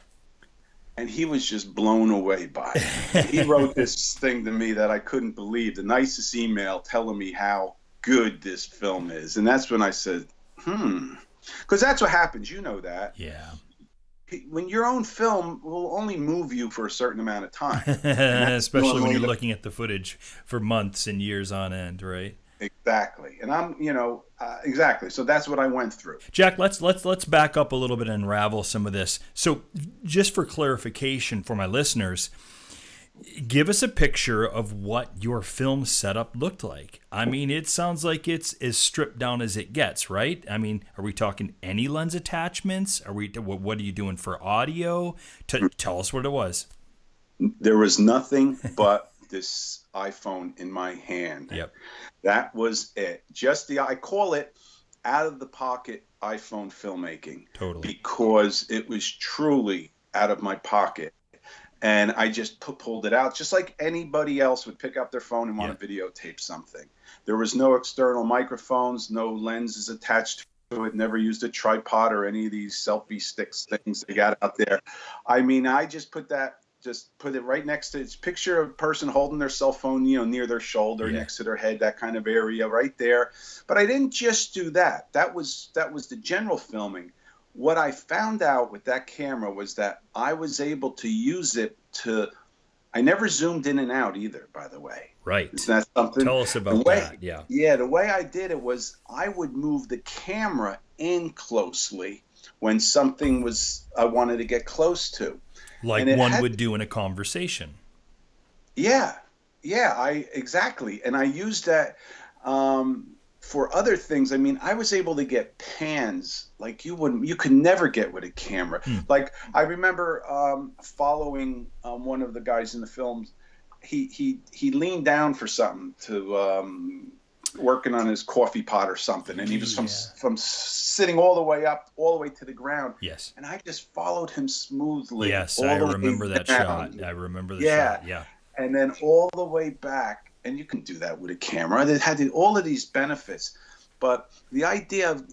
and he was just blown away by it. He wrote this thing to me that I couldn't believe, the nicest email telling me how good this film is. And that's when I said, because that's what happens. You know that. Yeah. When your own film will only move you for a certain amount of time. Especially when you're looking at the footage for months and years on end, right? Exactly. And I'm, exactly. So that's what I went through. Jack, let's back up a little bit and unravel some of this. So just for clarification for my listeners, give us a picture of what your film setup looked like. I mean, it sounds like it's as stripped down as it gets, right? I mean, are we talking any lens attachments? What are you doing for audio? Tell us what it was. There was nothing but this iPhone in my hand. Yep. That was it. I call it out of the pocket iPhone filmmaking. Totally. Because it was truly out of my pocket. And I just pulled it out, just like anybody else would pick up their phone and want to videotape something. There was no external microphones, no lenses attached to it, never used a tripod or any of these selfie sticks things they got out there. I mean, I just put it right next to it. Picture a person holding their cell phone, near their shoulder, next to their head, that kind of area right there. But I didn't just do that. That was the general filming. What I found out with that camera was that I was able to use it I never zoomed in and out either, by the way. Right. Isn't that something? Tell us about that. Yeah. Yeah, the way I did it was I would move the camera in closely when something I wanted to get close to. Like one would do in a conversation. Yeah. Yeah, exactly. And I used that for other things. I mean, I was able to get pans like you could never get with a camera. Like I remember following one of the guys in the film. He leaned down for something to working on his coffee pot or something, and he was from sitting all the way up, all the way to the ground. Yes. And I just followed him smoothly. Yes, I remember that shot. I remember the shot. Yeah. And then all the way back. And you can do that with a camera. It had all of these benefits. But the idea of,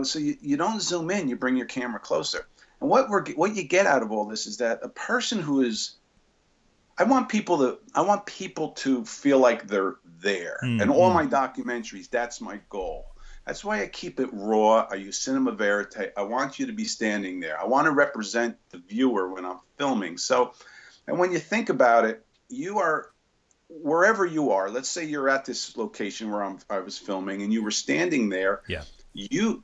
so you don't zoom in, you bring your camera closer. And what you get out of all this is that a person who is, I want people to feel like they're there. And all my documentaries, that's my goal. That's why I keep it raw. I use cinema verite. I want you to be standing there. I want to represent the viewer when I'm filming. So, and when you think about it, you are, wherever you are, let's say you're at this location where I was filming and you were standing there, you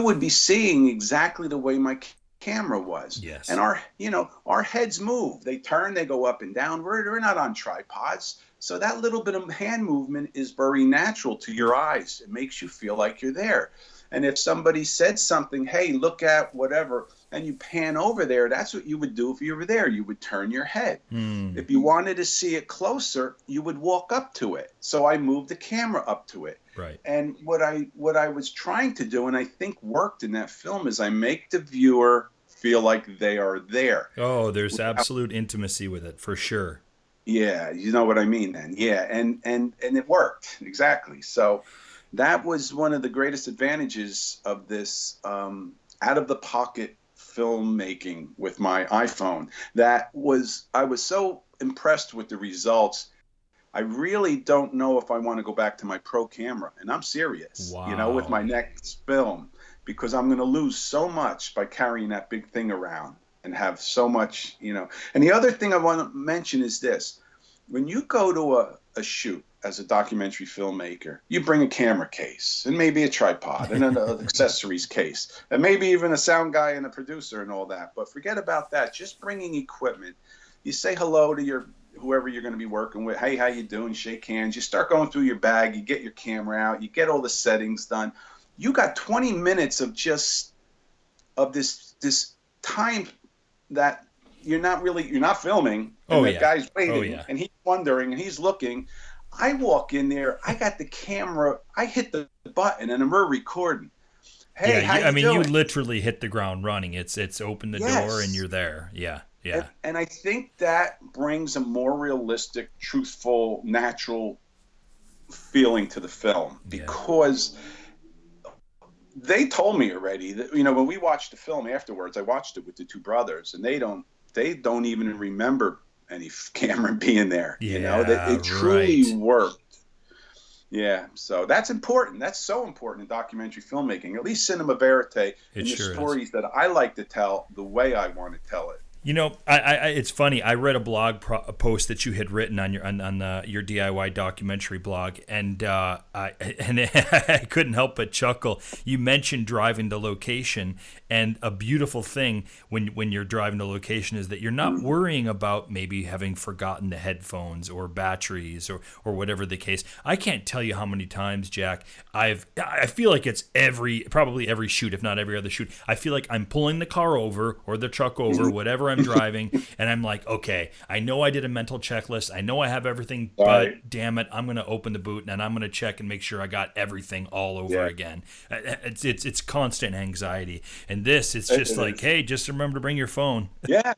would be seeing exactly the way my camera was. Yes. And our heads move. They turn, they go up and down. We're not on tripods. So that little bit of hand movement is very natural to your eyes. It makes you feel like you're there. And if somebody said something, hey, look at whatever, and you pan over there, that's what you would do if you were there. You would turn your head. If you wanted to see it closer, you would walk up to it. So I moved the camera up to it. Right. And what I was trying to do, and I think worked in that film, is I make the viewer feel like they are there. Oh, there's absolute intimacy with it, for sure. Yeah, you know what I mean then. Yeah, and it worked. Exactly. So that was one of the greatest advantages of this out-of-the-pocket filmmaking with my iPhone. I was so impressed with the results. I really don't know if I want to go back to my pro camera, and I'm serious, Wow. With my next film, because I'm going to lose so much by carrying that big thing around and have so much, And the other thing I want to mention is this. When you go to a shoot as a documentary filmmaker, you bring a camera case and maybe a tripod and an accessories case and maybe even a sound guy and a producer and all that. But forget about that. Just bringing equipment. You say hello to whoever you're going to be working with. Hey, how you doing? Shake hands. You start going through your bag. You get your camera out. You get all the settings done. You got 20 minutes of this time that you're not filming. And the guy's waiting and he's wondering and he's looking. I walk in there. I got the camera. I hit the button and we're recording. Hey, how you doing? You literally hit the ground running. It's open the door and you're there. Yeah. Yeah. And I think that brings a more realistic, truthful, natural feeling to the film because they told me already that, when we watched the film afterwards, I watched it with the two brothers and they don't even remember any Cameron being there. It truly worked. Yeah. So that's important. That's so important in documentary filmmaking, at least cinema verite, in the stories that I like to tell the way I want to tell it. It's funny. I read a blog post that you had written on your DIY documentary blog, and I couldn't help but chuckle. You mentioned driving to location, and a beautiful thing when you're driving to location is that you're not worrying about maybe having forgotten the headphones or batteries or whatever the case. I can't tell you how many times, Jack, I feel like it's probably every shoot, if not every other shoot. I feel like I'm pulling the car over or the truck over, whatever I'm driving, and I'm like, okay, I know I did a mental checklist. I know I have everything, but damn it, I'm going to open the boot and I'm going to check and make sure I got everything all over again. It's constant anxiety. And it's just hey, just remember to bring your phone. Yeah.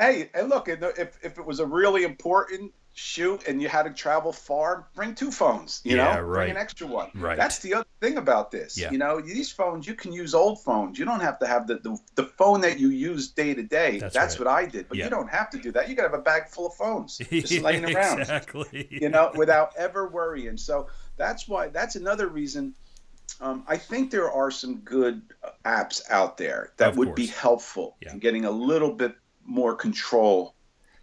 Hey, and look, if it was a really important shoot and you had to travel far, bring two phones, bring an extra one. Right. That's the other thing about this. Yeah. These phones, you can use old phones. You don't have to have the phone that you use day to day. That's what I did. But you don't have to do that. You got to have a bag full of phones just laying around. Exactly. Without ever worrying. So that's another reason. I think there are some good apps out there that would be helpful in getting a little bit more control.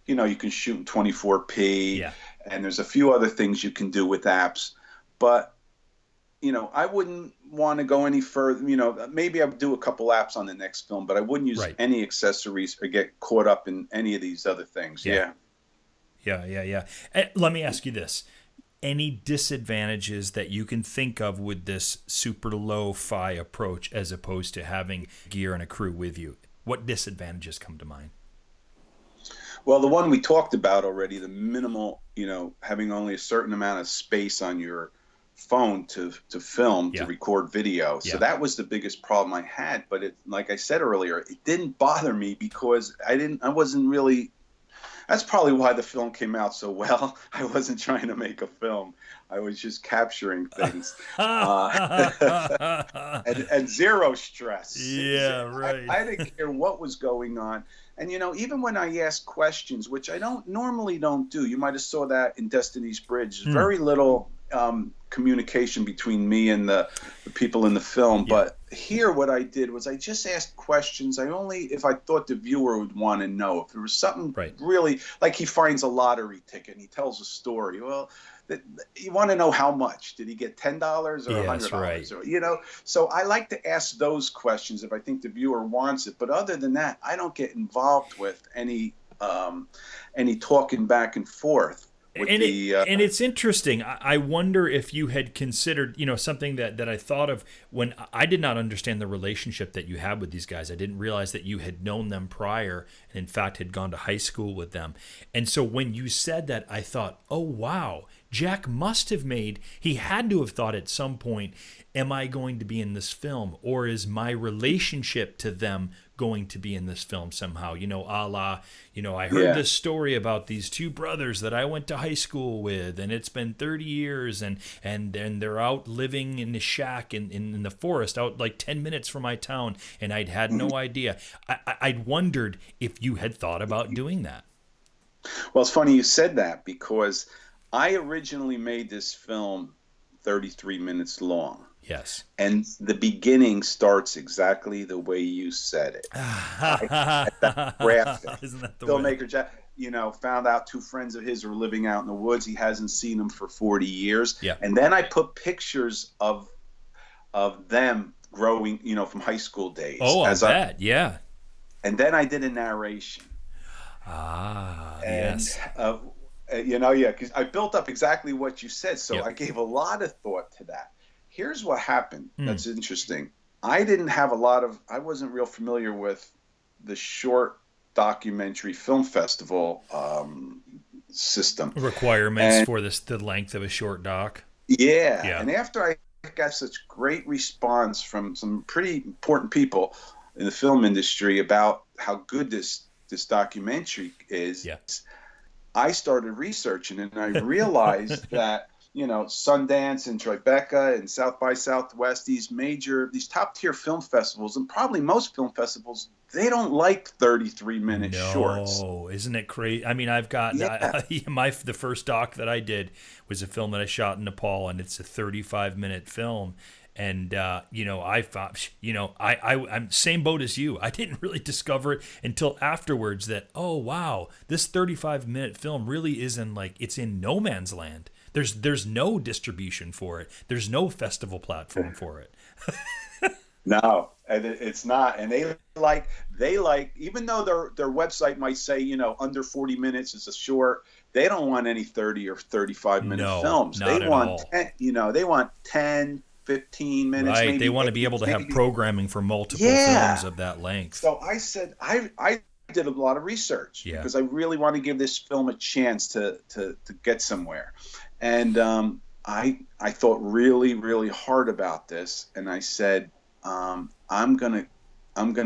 You can shoot in 24p, and there's a few other things you can do with apps. But, I wouldn't want to go any further. Maybe I'll do a couple apps on the next film, but I wouldn't use any accessories or get caught up in any of these other things. Yeah. Let me ask you this. Any disadvantages that you can think of with this super lo-fi approach as opposed to having gear and a crew with you? What disadvantages come to mind? Well, the one we talked about already, the minimal, having only a certain amount of space on your phone to film, to record video. So that was the biggest problem I had. But like I said earlier, it didn't bother me because I wasn't really, that's probably why the film came out so well. I wasn't trying to make a film. I was just capturing things and zero stress. Yeah, right. I didn't care what was going on. And, even when I ask questions, which I normally don't do, you might have saw that in Destiny's Bridge, very little communication between me and the people in the film. But here what I did was I just asked questions. If I thought the viewer would want to know. If there was something really, like he finds a lottery ticket and he tells a story. Well, you want to know how much. Did he get $10 or $100? That's right. Or, so I like to ask those questions if I think the viewer wants it. But other than that, I don't get involved with any talking back and forth. And it's interesting. I wonder if you had considered, something that I thought of when I did not understand the relationship that you had with these guys. I didn't realize that you had known them prior and, in fact, had gone to high school with them. And so when you said that, I thought, oh, wow, Jack he had to have thought at some point, am I going to be in this film? Or is my relationship to them going to be in this film somehow? A la, I heard this story about these two brothers that I went to high school with, and it's been 30 years, and they're out living in the shack in the forest out like 10 minutes from my town, and I'd had no idea. I'd wondered if you had thought about doing that. Well, it's funny you said that because I originally made this film 33 minutes long. Yes. And the beginning starts exactly the way you said it. That graphic. Isn't that the way? Filmmaker Jack, found out two friends of his were living out in the woods. He hasn't seen them for 40 years. Yeah. And then I put pictures of them growing, from high school days. Oh, I bet. Yeah. And then I did a narration. Yes. Because I built up exactly what you said. So Yep. I gave a lot of thought to that. Here's what happened. That's interesting. I wasn't real familiar with the short documentary film festival system. Requirements for the length of a short doc. Yeah. And after I got such great response from some pretty important people in the film industry about how good this documentary is, I started researching it, and I realized that Sundance and Tribeca and South by Southwest, these top tier film festivals, and probably most film festivals, they don't like 33-minute shorts. No, isn't it crazy? I mean, I've got the first doc that I did was a film that I shot in Nepal, and it's a 35-minute film. And I thought, I'm same boat as you. I didn't really discover it until afterwards that, oh wow, this 35-minute film really isn't it's in no man's land. There's no distribution for it. There's no festival platform for it. No, and it's not. And they like even though their website might say under 40 minutes is a short, they don't want any 30 or 35-minute films. They want 10, they want 10, 15 minutes. Right. Maybe, they want to be able to have programming for multiple films of that length. So I said I did a lot of research because I really want to give this film a chance to get somewhere. And I thought really, really hard about this, and I said, I'm gonna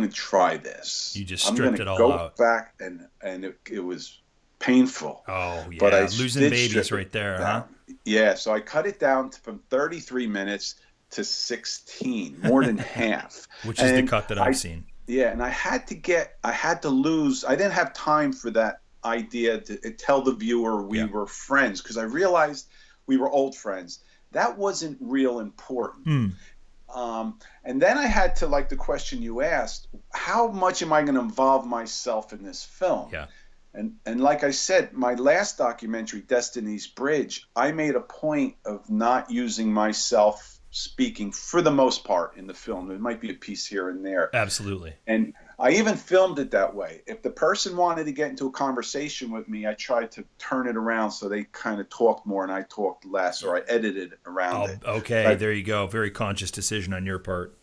try this. You just stripped it all go out. Back and it was painful. Oh yeah, but I losing babies right there, huh? Yeah, so I cut it down from 33 minutes to 16, more than half. Which is the cut that I've seen. Yeah, and I had to lose. I didn't have time for that idea to tell the viewer we were friends, because I realized we were old friends. That wasn't real important. And then I had to, like the question you asked, how much am I going to involve myself in this film? Yeah. And like I said, my last documentary, Destiny's Bridge, I made a point of not using myself speaking for the most part in the film. There might be a piece here and there. Absolutely. And I even filmed it that way. If the person wanted to get into a conversation with me, I tried to turn it around so they kind of talked more and I talked less, or I edited around it. Okay, there you go. Very conscious decision on your part.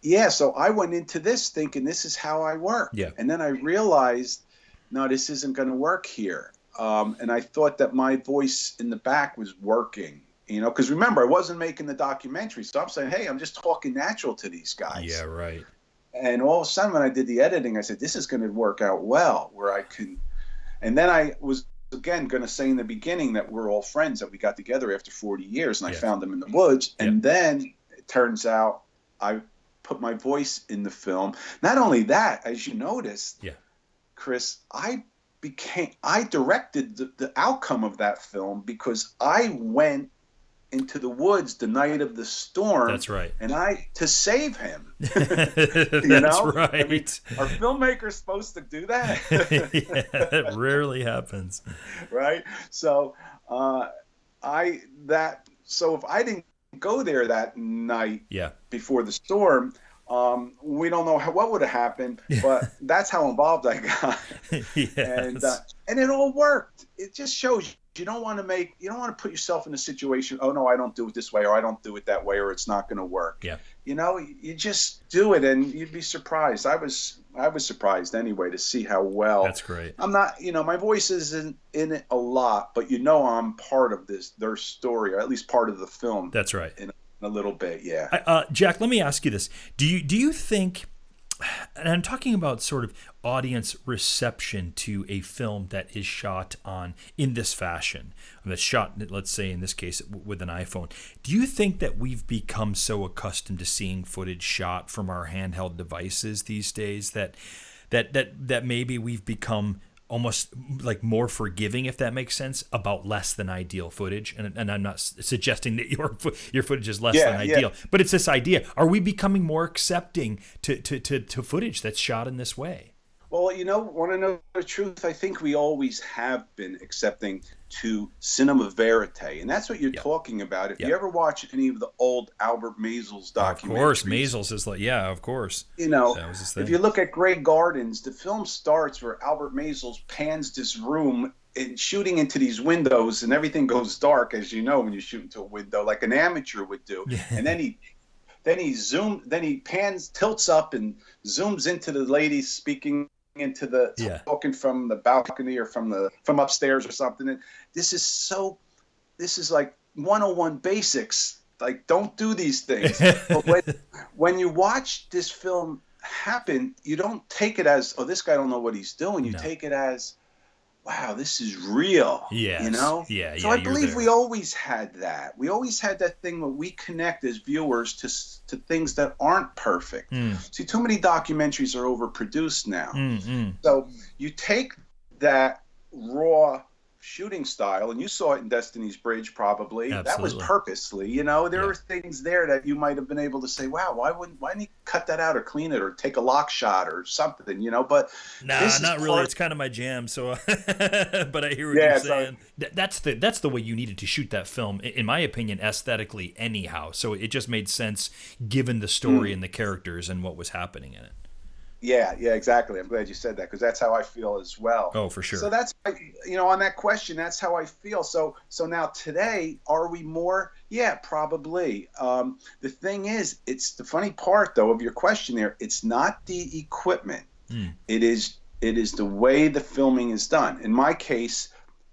Yeah, so I went into this thinking this is how I work. Yeah. And then I realized, no, this isn't going to work here. And I thought that my voice in the back was working. Because remember, I wasn't making the documentary. So I'm saying, hey, I'm just talking natural to these guys. Yeah, right. And all of a sudden, when I did the editing, I said, this is going to work out well, where I can. And then I was, again, going to say in the beginning that we're all friends, that we got together after 40 years, and I found them in the woods. And then it turns out I put my voice in the film. Not only that, as you noticed, Chris, I directed the outcome of that film, because I went into the woods the night of the storm. That's right. And to save him. That's right. I mean, are filmmakers supposed to do that? It rarely happens. Right. So so if I didn't go there that night before the storm, we don't know what would have happened, but that's how involved I got. And it all worked. It just shows you don't want to put yourself in a situation, oh no, I don't do it this way, or I don't do it that way, or it's not going to work. Yeah. You just do it and you'd be surprised. I was surprised anyway to see how well. That's great. I'm not, my voice isn't in it a lot, but I'm part of their story, or at least part of the film. That's right. In a little bit, yeah. Jack, let me ask you this. Do you think, and I'm talking about sort of audience reception to a film that is shot in this fashion, that's shot, let's say in this case, with an iPhone. Do you think that we've become so accustomed to seeing footage shot from our handheld devices these days that maybe we've become almost like more forgiving, if that makes sense, about less than ideal footage. And I'm not suggesting that your footage is less than ideal, but it's this idea: are we becoming more accepting to footage that's shot in this way? Well, want to know the truth? I think we always have been accepting to cinema verite, and that's what you're talking about. If you ever watch any of the old Albert Maysles documentaries, of course, Maysles is like, of course. That was his thing. If you look at Grey Gardens, the film starts where Albert Maysles pans this room and shooting into these windows, and everything goes dark, as you know, when you shoot into a window, like an amateur would do. And then he tilts up and zooms into the lady speaking into the talking from the balcony or from upstairs or something. And this is like 101 basics. Like, don't do these things. But when you watch this film happen, you don't take it as, oh, this guy don't know what he's doing. You take it as, wow, this is real. Yes. So I believe we always had that. We always had that thing where we connect as viewers to things that aren't perfect. See, too many documentaries are overproduced now. So you take that raw shooting style, and you saw it in Destiny's Bridge probably. Absolutely. That was purposely. There are things there that you might have been able to say, wow, why didn't he cut that out or clean it or take a lock shot or something, but not really. It's kind of my jam. So but I hear what you're saying. That's the way you needed to shoot that film, in my opinion, aesthetically anyhow. So it just made sense given the story and the characters and what was happening in it. Yeah, exactly. I'm glad you said that, because that's how I feel as well. Oh, for sure. So that's, on that question, that's how I feel. So now today, are we more? Yeah, probably. The thing is, it's the funny part, though, of your question there. It's not the equipment. It is the way the filming is done. In my case,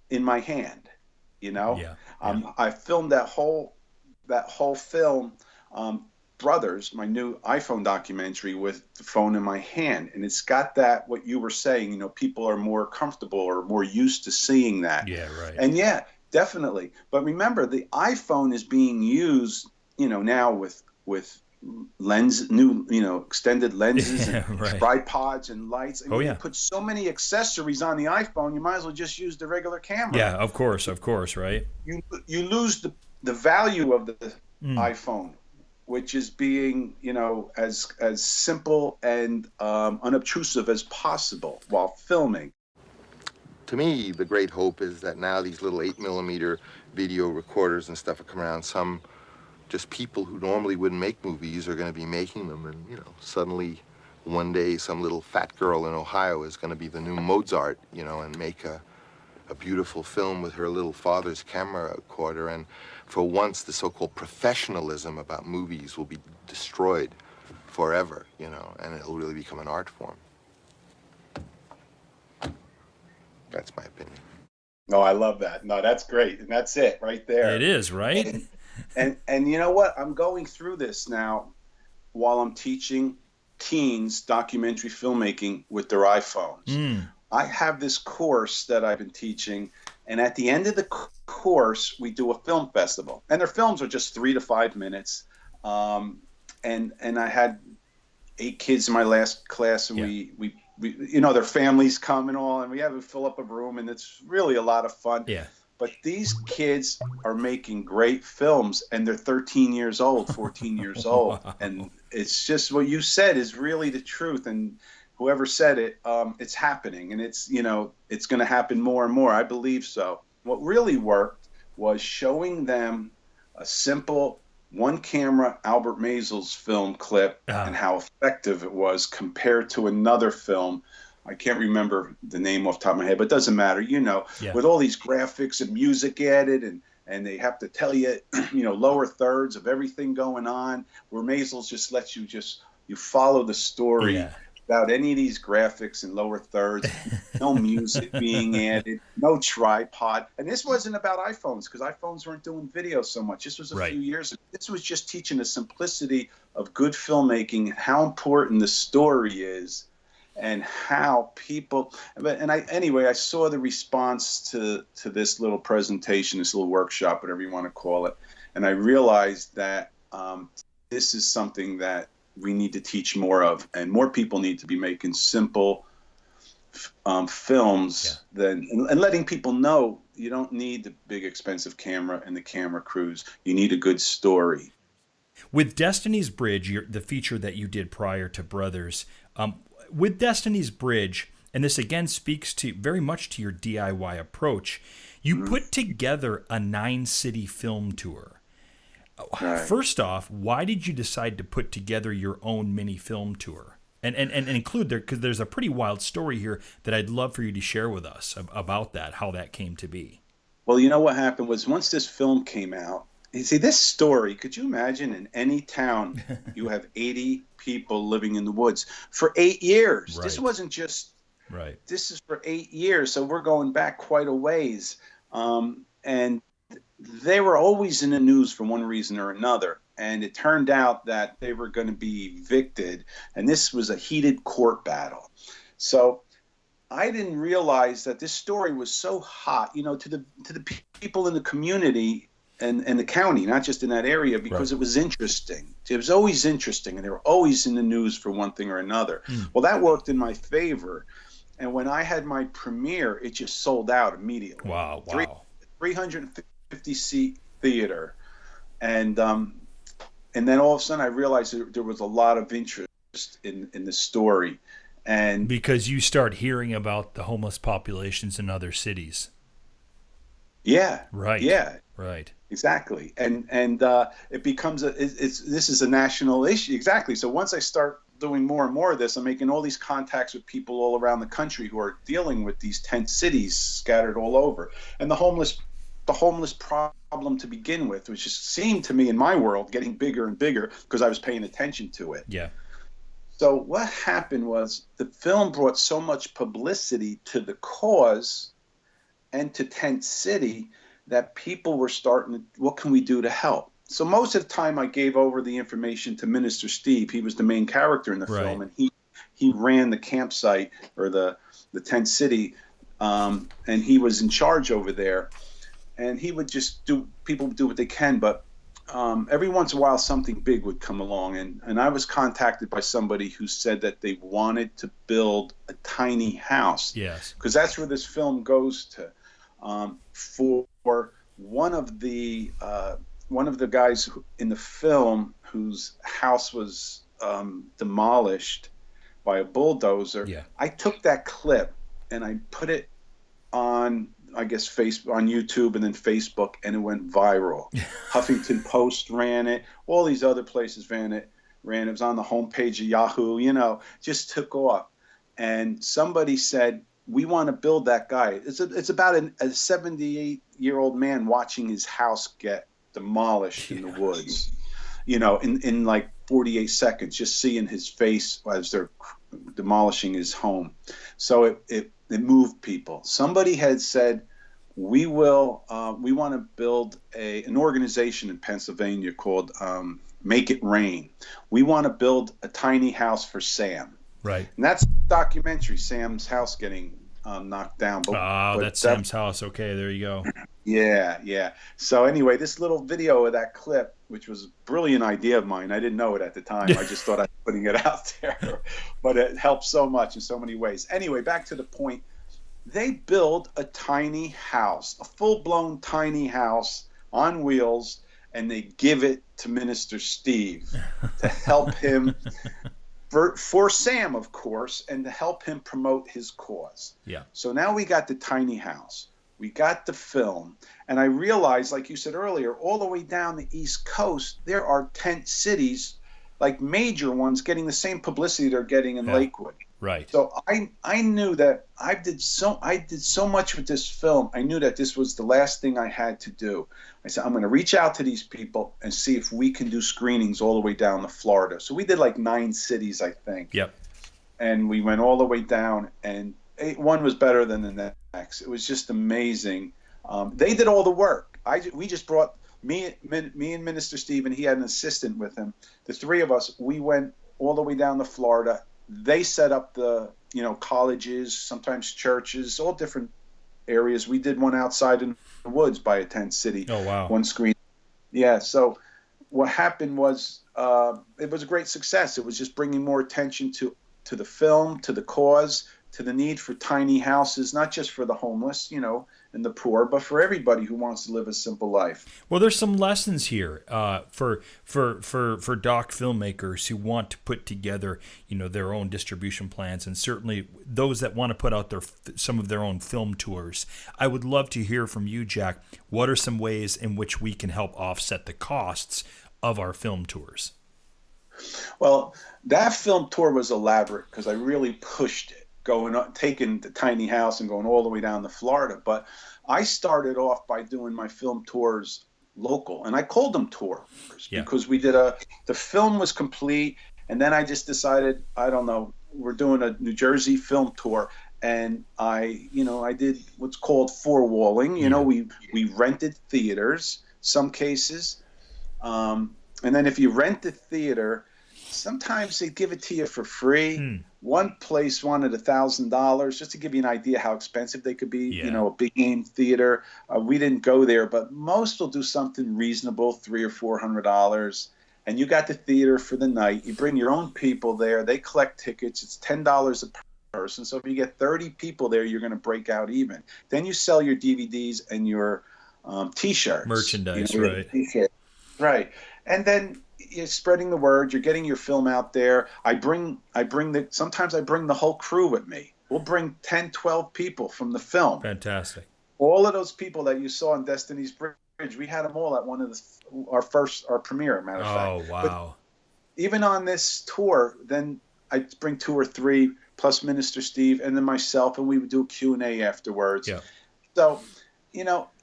in my hand, I filmed that whole film, Brothers, my new iPhone documentary, with the phone in my hand, and it's got that, what you were saying, people are more comfortable or more used to seeing that. Yeah, right. And definitely. But remember, the iPhone is being used, now with extended lenses and tripods and lights. And you put so many accessories on the iPhone, you might as well just use the regular camera. Yeah, of course, right. You lose the value of the iPhone, which is being, as simple and unobtrusive as possible while filming. To me, the great hope is that now these little 8mm video recorders and stuff are coming around. Some just people who normally wouldn't make movies are going to be making them. And, suddenly one day some little fat girl in Ohio is going to be the new Mozart, and make a beautiful film with her little father's camera recorder. And for once, the so-called professionalism about movies will be destroyed forever, and it'll really become an art form. That's my opinion. No, I love that. No, that's great. And that's it right there. It is, right? And you know what? I'm going through this now while I'm teaching teens documentary filmmaking with their iPhones. I have this course that I've been teaching, and at the end of the course, we do a film festival. And their films are just 3 to 5 minutes. And I had 8 kids in my last class, and we their families come and all, and we have to fill up a room, and it's really a lot of fun. Yeah. But these kids are making great films, and they're 13 years old, 14 years old. And it's just what you said is really the truth. And whoever said it, it's happening, and it's going to happen more and more. I believe so. What really worked was showing them a simple one-camera Albert Maysles film clip and how effective it was compared to another film. I can't remember the name off the top of my head, but it doesn't matter. With all these graphics and music added, and they have to tell you, lower thirds of everything going on, where Maysles just lets you follow the story. Yeah. Without any of these graphics and lower thirds, no music being added, no tripod. And this wasn't about iPhones, because iPhones weren't doing video so much. This was a few years ago. This was just teaching the simplicity of good filmmaking, how important the story is, and how people. I saw the response to this little presentation, this little workshop, whatever you want to call it, and I realized that this is something that we need to teach more of, and more people need to be making simple films than and letting people know you don't need the big expensive camera and the camera crews. You need a good story. With Destiny's Bridge, the feature that you did prior to Brothers, with Destiny's Bridge, and this again speaks to very much to your DIY approach, you put together a 9-city film tour. Right. First off, why did you decide to put together your own mini film tour? And include there, because there's a pretty wild story here that I'd love for you to share with us about that, how that came to be. Well, you know what happened was once this film came out, you see this story, could you imagine in any town you have 80 people living in the woods for 8 years? Right. This wasn't just, right. This is for 8 years. So we're going back quite a ways. And they were always in the news for one reason or another. And it turned out that they were going to be evicted. And this was a heated court battle. So I didn't realize that this story was so hot, you know, to the people in the community and the county, not just in that area, because it was interesting. It was always interesting, and they were always in the news for one thing or another. Well, that worked in my favor. And when I had my premiere, it just sold out immediately. Wow. 350-seat theater. And then all of a sudden I realized there was a lot of interest in the story. And because you start hearing about the homeless populations in other cities. Yeah. Right. Yeah. Right. Exactly. And it becomes this is a national issue. Exactly. So once I start doing more and more of this, I'm making all these contacts with people all around the country who are dealing with these tent cities scattered all over. And the homeless problem to begin with, which just seemed to me in my world getting bigger and bigger because I was paying attention to it. Yeah. So what happened was the film brought so much publicity to the cause and to Tent City that people were starting to, what can we do to help? So most of the time I gave over the information to Minister Steve. He was the main character in the film, and he ran the campsite or the Tent City, and he was in charge over there. And he would just people do what they can, but every once in a while something big would come along. And I was contacted by somebody who said that they wanted to build a tiny house. Yes. Because that's where this film goes to. For one of the guys in the film whose house was demolished by a bulldozer, I took that clip and I put it on, I guess, on YouTube and then Facebook, and it went viral. Huffington Post ran it. All these other places ran it. It was on the homepage of Yahoo, just took off. And somebody said, we want to build that guy. It's about a 78-year-old man watching his house get demolished in the woods, in like 48 seconds, just seeing his face as they're demolishing his home. So it moved people. Somebody had said, we want to build an organization in Pennsylvania called Make It Rain. We want to build a tiny house for Sam. Right. And that's a documentary, Sam's house getting knocked down. That's Sam's house. Okay, there you go. Yeah. So anyway, this little video of that clip, which was a brilliant idea of mine. I didn't know it at the time. I just thought I was putting it out there. But it helped so much in so many ways. Anyway, back to the point. They build a tiny house, a full-blown tiny house on wheels, and they give it to Minister Steve to help him for Sam, of course, and to help him promote his cause. Yeah. So now we got the tiny house. We got the film. And I realized, like you said earlier, all the way down the East Coast, there are tent cities, like major ones, getting the same publicity they're getting in Lakewood. Right. So I knew that I did so much with this film. I knew that this was the last thing I had to do. I said, I'm going to reach out to these people and see if we can do screenings all the way down to Florida. So we did like 9 cities, I think. Yep. And we went all the way down, and one was better than the next. It was just amazing. They did all the work. We just brought me and Minister Steve, and he had an assistant with him. The 3 of us, we went all the way down to Florida. They set up the, colleges, sometimes churches, all different areas. We did one outside in the woods by a tent city. Oh, wow. One screen. Yeah. So what happened was it was a great success. It was just bringing more attention to the film, to the cause, to the need for tiny houses, not just for the homeless, and the poor, but for everybody who wants to live a simple life. Well, there's some lessons here for doc filmmakers who want to put together, their own distribution plans, and certainly those that want to put out some of their own film tours. I would love to hear from you, Jack. What are some ways in which we can help offset the costs of our film tours? Well, that film tour was elaborate because I really pushed it, taking the tiny house and going all the way down to Florida. But I started off by doing my film tours local, and I called them tours because the film was complete, and then I just decided, I don't know, we're doing a New Jersey film tour, and I did what's called four-walling. We rented theaters, some cases, and then if you rent the theater, sometimes they give it to you for free. One place wanted $1,000, just to give you an idea how expensive they could be. A big game theater. We didn't go there, but most will do something reasonable, $300 or $400. And you got the theater for the night. You bring your own people there. They collect tickets. It's $10 a person. So if you get 30 people there, you're going to break out even. Then you sell your DVDs and your T-shirts. Merchandise, right. T-shirts. Right. And then you're spreading the word. You're getting your film out there. Sometimes I bring the whole crew with me. We'll bring 10, 12 people from the film. Fantastic. All of those people that you saw in Destiny's Bridge, we had them all at one of our premiere, matter of fact. Oh, wow. But even on this tour, then I bring 2 or 3 plus Minister Steve and then myself, and we would do a Q&A afterwards. Yeah. So,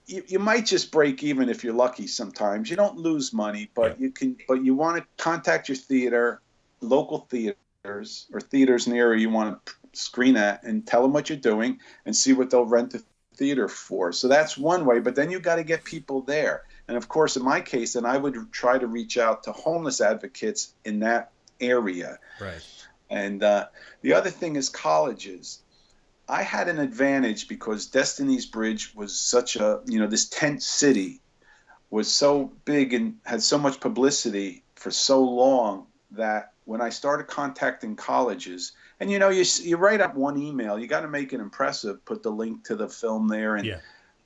you might just break even if you're lucky sometimes. You don't lose money, but you want to contact your theater, local theaters or theaters in the area you want to screen at, and tell them what you're doing and see what they'll rent the theater for. So that's one way, but then you got to get people there. And of course, in my case, then I would try to reach out to homeless advocates in that area. Right. And the other thing is colleges. I had an advantage because Destiny's Bridge was such this tent city was so big and had so much publicity for so long that when I started contacting colleges, and you write up one email, you got to make it impressive, put the link to the film there and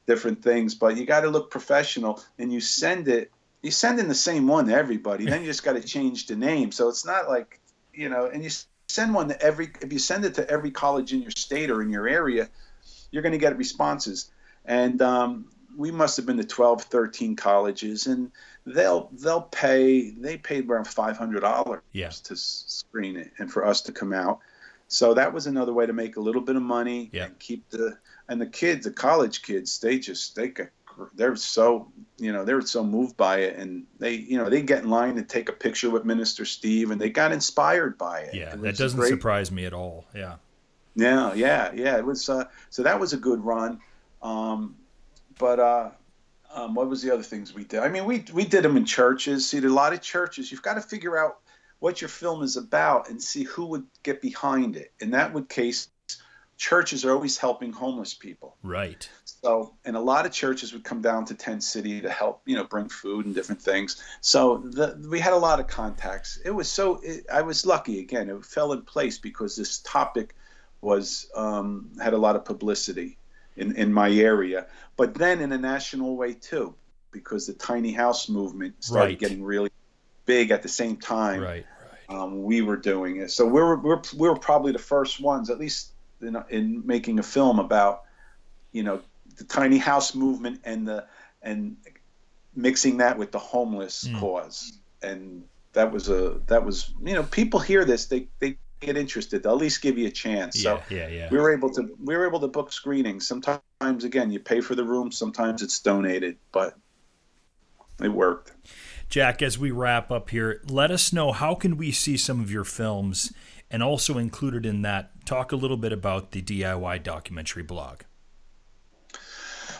different things, but you got to look professional, and you send in the same one to everybody. Then you just got to change the name. So it's not like, and you send one to if you send it to every college in your state or in your area, you're going to get responses. And we must have been to 12, 13 colleges, and they paid around $500 to screen it and for us to come out. So that was another way to make a little bit of money and keep the kids, the college kids, they're so moved by it, and they get in line to take a picture with Minister Steve, and they got inspired by it. Yeah, that doesn't surprise me at all. Yeah. Yeah. It was so that was a good run. But what was the other things we did? I mean, we did them in churches. See, a lot of churches, you've got to figure out what your film is about and see who would get behind it. In that case, churches are always helping homeless people. Right. So, and a lot of churches would come down to Tent City to help, bring food and different things. So we had a lot of contacts. I was lucky again. It fell in place because this topic was had a lot of publicity in my area, but then in a national way too, because the tiny house movement started getting really big at the same time. Right. We were doing it. So we were probably the first ones, at least in making a film about, the tiny house movement and mixing that with the homeless cause. And that was people hear this, they get interested. They'll at least give you a chance. Yeah. We were able to book screenings. Sometimes, again, you pay for the room. Sometimes it's donated, but it worked. Jack, as we wrap up here, let us know, how can we see some of your films, and also included in that, talk a little bit about the DIY documentary blog.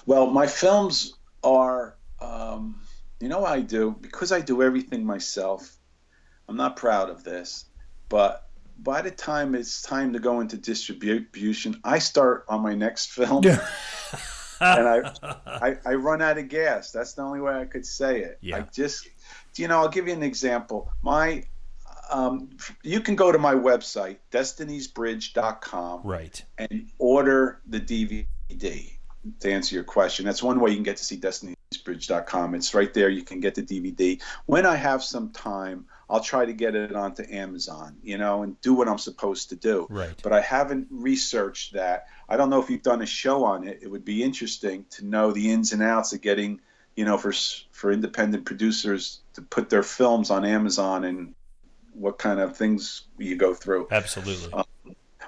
Well, my films are, what I do, because I do everything myself. I'm not proud of this, but by the time it's time to go into distribution, I start on my next film. And I run out of gas. That's the only way I could say it. Yeah. I'll give you an example. My You can go to my website, destiniesbridge.com, Right. and order the DVD. To answer your question, that's one way you can get to see destiniesbridge.com. It's right there. You can get the DVD. When I have some time, I'll try to get it onto Amazon, and do what I'm supposed to do. Right. But I haven't researched that. I don't know if you've done a show on it. It would be interesting to know the ins and outs of getting, for independent producers to put their films on Amazon and what kind of things you go through. Absolutely.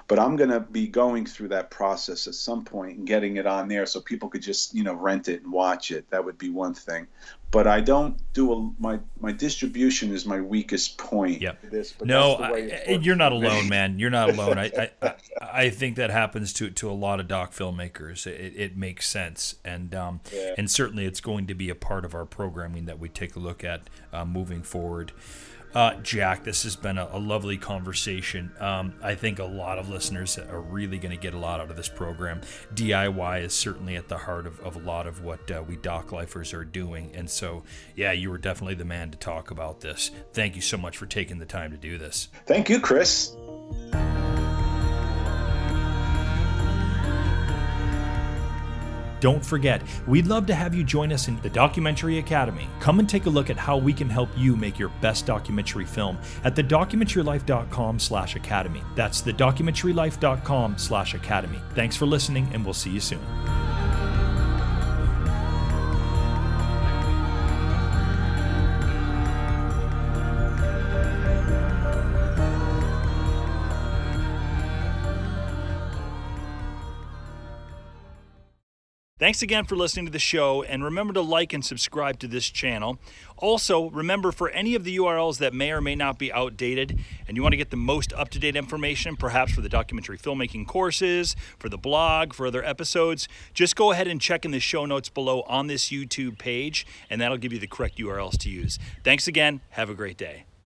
But I'm going to be going through that process at some point and getting it on there so people could just, rent it and watch it. That would be one thing. But I don't do my distribution is my weakest point. Yep. But No, you're not alone, man. You're not alone. I think that happens to a lot of doc filmmakers. It makes sense, and certainly it's going to be a part of our programming that we take a look at moving forward. Jack, this has been a lovely conversation. I think a lot of listeners are really going to get a lot out of this program. DIY is certainly at the heart of a lot of what we doc lifers are doing. And so, yeah, you were definitely the man to talk about this. Thank you so much for taking the time to do this. Thank you, Chris. Don't forget, we'd love to have you join us in the Documentary Academy. Come and take a look at how we can help you make your best documentary film at thedocumentarylife.com/academy. That's thedocumentarylife.com/academy. Thanks for listening, and we'll see you soon. Thanks again for listening to the show, and remember to like and subscribe to this channel. Also, remember, for any of the URLs that may or may not be outdated, and you want to get the most up-to-date information, perhaps for the documentary filmmaking courses, for the blog, for other episodes, just go ahead and check in the show notes below on this YouTube page, and that'll give you the correct URLs to use. Thanks again. Have a great day.